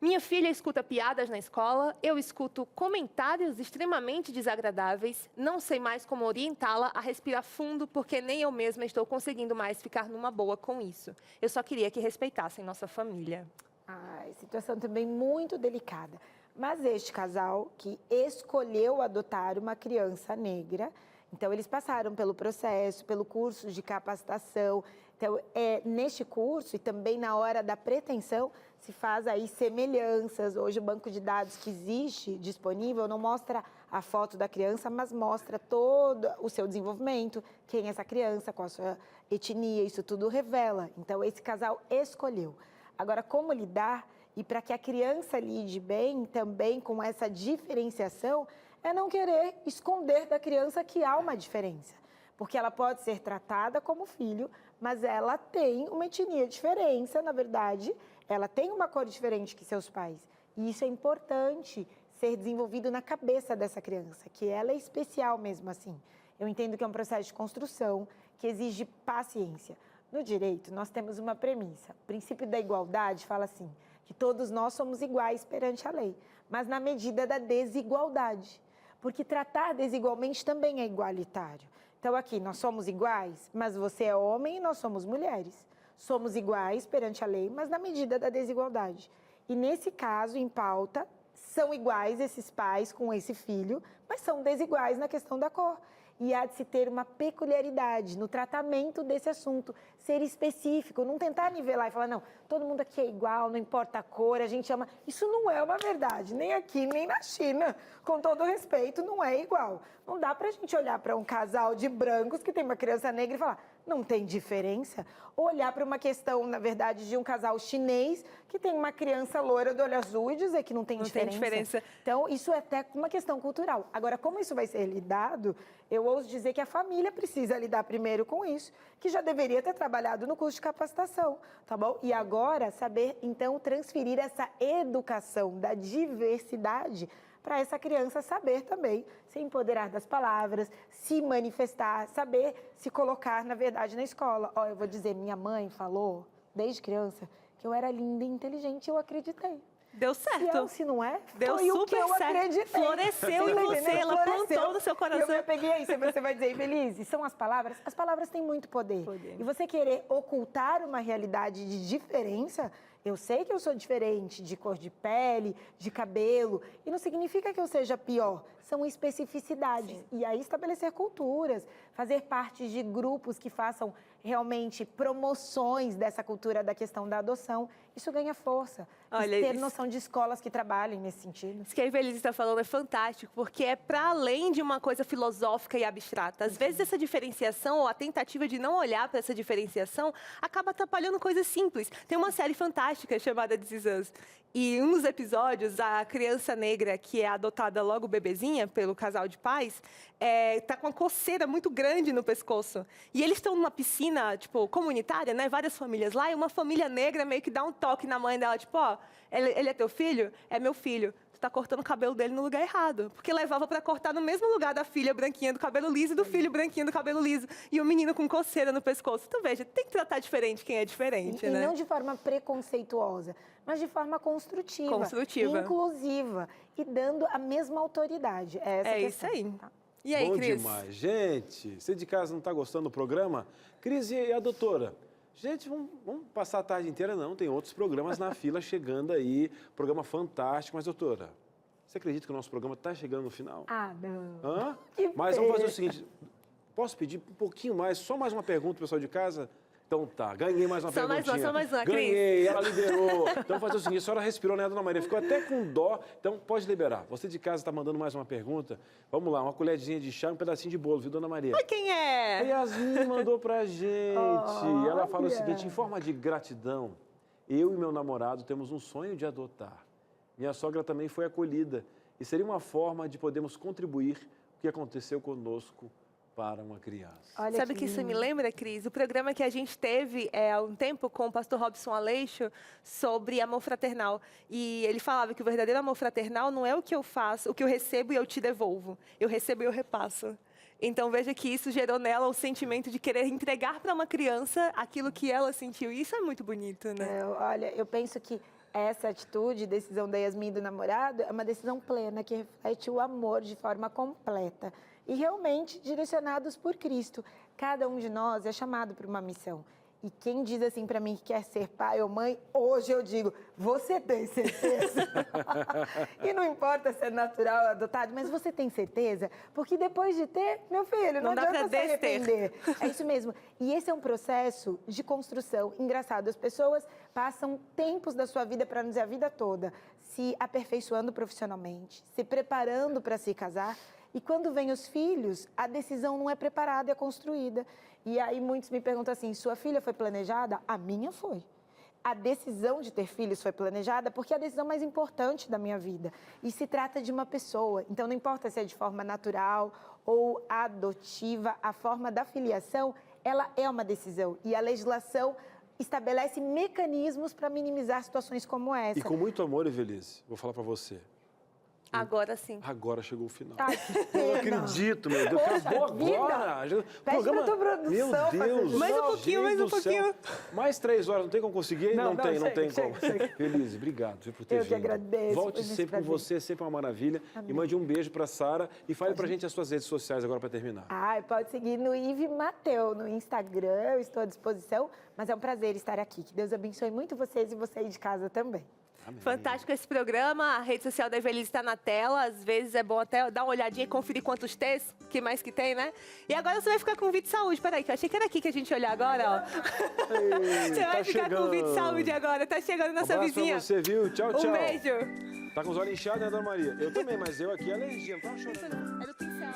Minha filha escuta piadas na escola, eu escuto comentários extremamente desagradáveis, não sei mais como orientá-la a respirar fundo, porque nem eu mesma estou conseguindo mais ficar numa boa com isso. Eu só queria que respeitassem nossa família. Situação também muito delicada. Mas este casal que escolheu adotar uma criança negra, então eles passaram pelo processo, pelo curso de capacitação. Então, neste curso e também na hora da pretensão, se faz aí semelhanças. Hoje o banco de dados que existe disponível não mostra a foto da criança, mas mostra todo o seu desenvolvimento, quem é essa criança, qual a sua etnia, isso tudo revela. Então, esse casal escolheu. Agora, como lidar? E para que a criança lide bem também com essa diferenciação, é não querer esconder da criança que há uma diferença. Porque ela pode ser tratada como filho, mas ela tem uma etnia diferente, na verdade, ela tem uma cor diferente que seus pais. E isso é importante ser desenvolvido na cabeça dessa criança, que ela é especial mesmo assim. Eu entendo que é um processo de construção que exige paciência. No direito, nós temos uma premissa. O princípio da igualdade fala assim, que todos nós somos iguais perante a lei, mas na medida da desigualdade. Porque tratar desigualmente também é igualitário. Então, aqui, nós somos iguais, mas você é homem e nós somos mulheres. Somos iguais perante a lei, mas na medida da desigualdade. E nesse caso, em pauta, são iguais esses pais com esse filho, mas são desiguais na questão da cor. E há de se ter uma peculiaridade no tratamento desse assunto, ser específico, não tentar nivelar e falar, não, todo mundo aqui é igual, não importa a cor, a gente ama. Isso não é uma verdade, nem aqui, nem na China. Com todo respeito, não é igual. Não dá pra gente olhar para um casal de brancos que tem uma criança negra e falar, não tem diferença? Ou olhar para uma questão, na verdade, de um casal chinês que tem uma criança loira do olho azul e dizer que não tem diferença. Então, isso é até uma questão cultural. Agora, como isso vai ser lidado, eu ouso dizer que a família precisa lidar primeiro com isso, que já deveria ter trabalhado no curso de capacitação, tá bom? E agora, saber, então, transferir essa educação da diversidade para essa criança saber também se empoderar das palavras, se manifestar, saber se colocar, na verdade, na escola. Ó, eu vou dizer, minha mãe falou, desde criança, que eu era linda e inteligente, eu acreditei. Deu certo. Se não é, deu foi super o que eu certo. acreditei. Floresceu em você, ela plantou no seu coração. Eu peguei aí, você vai dizer, Feliz, são as palavras têm muito poder. E você querer ocultar uma realidade de diferença, eu sei que eu sou diferente de cor de pele, de cabelo, e não significa que eu seja pior. São especificidades. Sim. E aí estabelecer culturas, fazer parte de grupos que façam realmente promoções dessa cultura da questão da adoção, isso ganha força. Olha, ter noção de escolas que trabalhem nesse sentido. Isso que a Evelise está falando é fantástico, porque é para além de uma coisa filosófica e abstrata. Às vezes essa diferenciação, ou a tentativa de não olhar para essa diferenciação, acaba atrapalhando coisas simples. Tem uma série fantástica chamada This Is Us. E um dos episódios, a criança negra, que é adotada logo bebezinha pelo casal de pais, tá com uma coceira muito grande no pescoço. E eles estão numa piscina, tipo, comunitária, né? Várias famílias lá, e uma família negra meio que dá um toque na mãe dela, tipo, ó, ele é teu filho? É meu filho. Tu tá cortando o cabelo dele no lugar errado. Porque levava para cortar no mesmo lugar da filha branquinha do cabelo liso e do filho branquinho do cabelo liso. E o menino com coceira no pescoço. Então, veja, tem que tratar diferente quem é diferente, né? E não de forma preconceituosa, mas de forma construtiva. Inclusiva. E dando a mesma autoridade. É isso aí. Tá? E aí, Bom Cris? demais. Gente, você de casa não está gostando do programa? Cris, e a doutora? Gente, vamos passar a tarde inteira, não. Tem outros programas na fila chegando aí. Programa fantástico. Mas, doutora, você acredita que o nosso programa está chegando no final? Não. Hã? Mas vamos fazer o seguinte. Posso pedir um pouquinho mais, só mais uma pergunta, pessoal de casa? Então tá, ganhei mais uma perguntinha. Só mais uma, Cris. Ganhei, ela liberou. Então vamos fazer o seguinte, a senhora respirou, né, dona Maria? Ficou até com dó, então pode liberar. Você de casa está mandando mais uma pergunta. Vamos lá, uma colherzinha de chá e um pedacinho de bolo, viu, dona Maria? Oi, quem A é? Yasmin mandou pra gente. Ela fala o seguinte, em forma de gratidão, eu e meu namorado temos um sonho de adotar. Minha sogra também foi acolhida. E seria uma forma de podermos contribuir o que aconteceu conosco para uma criança. Olha Sabe que isso me lembra, Cris? O programa que a gente teve há um tempo com o pastor Robson Aleixo sobre amor fraternal. E ele falava que o verdadeiro amor fraternal não é o que eu faço, o que eu recebo e eu te devolvo. Eu recebo e eu repasso. Então veja que isso gerou nela o sentimento de querer entregar para uma criança aquilo que ela sentiu. E isso é muito bonito, né? Olha, eu penso que essa atitude, decisão da Yasmin e do namorado, é uma decisão plena, que reflete o amor de forma completa. E realmente direcionados por Cristo. Cada um de nós é chamado para uma missão. E quem diz assim para mim que quer ser pai ou mãe, hoje eu digo, você tem certeza? E não importa se é natural ou adotado, mas você tem certeza? Porque depois de ter, meu filho, não dá adianta pra se arrepender. É isso mesmo. E esse é um processo de construção. Engraçado, as pessoas passam tempos da sua vida, para não dizer a vida toda, se aperfeiçoando profissionalmente, se preparando para se casar. E quando vem os filhos, a decisão não é preparada, é construída. E aí muitos me perguntam assim, sua filha foi planejada? A minha foi. A decisão de ter filhos foi planejada porque é a decisão mais importante da minha vida. E se trata de uma pessoa. Então não importa se é de forma natural ou adotiva, a forma da filiação, ela é uma decisão. E a legislação estabelece mecanismos para minimizar situações como essa. E com muito amor, Evelise, vou falar para você. Agora sim. Agora chegou o final. Ai, que pena. Eu não acredito, meu Deus. Poxa Acabou vida. agora. Pede pra tua produção Meu fazer Deus. de Mais um novo. pouquinho, mais um Gente do céu. pouquinho. Mais 3 horas, não tem como conseguir? Não, tem chega, como. chega. Feliz, obrigado viu, por ter Eu vindo. que agradeço, Volte foi muito sempre com prazer. você, sempre uma maravilha. Amém. E mande um beijo pra Sara e fale pra gente as suas redes sociais agora para terminar. Pode seguir no Ive Mateu, no Instagram, eu estou à disposição, mas é um prazer estar aqui. Que Deus abençoe muito vocês e você aí de casa também. Amém. Fantástico esse programa, a rede social da Evelise está na tela, às vezes é bom até dar uma olhadinha e conferir quantos T's, que mais que tem, né? E agora você vai ficar com o vídeo de saúde, peraí, que eu achei que era aqui que a gente ia olhar agora, ó. Ei, Você vai tá ficar com o vídeo de chegando. saúde agora, tá chegando na sua Abraço vizinha. pra você, viu? Tchau, tchau. Um beijo. Tá com os olhos inchados, né, dona Maria? Eu também, mas eu aqui, alergia, não tava chorando. Era o pincel.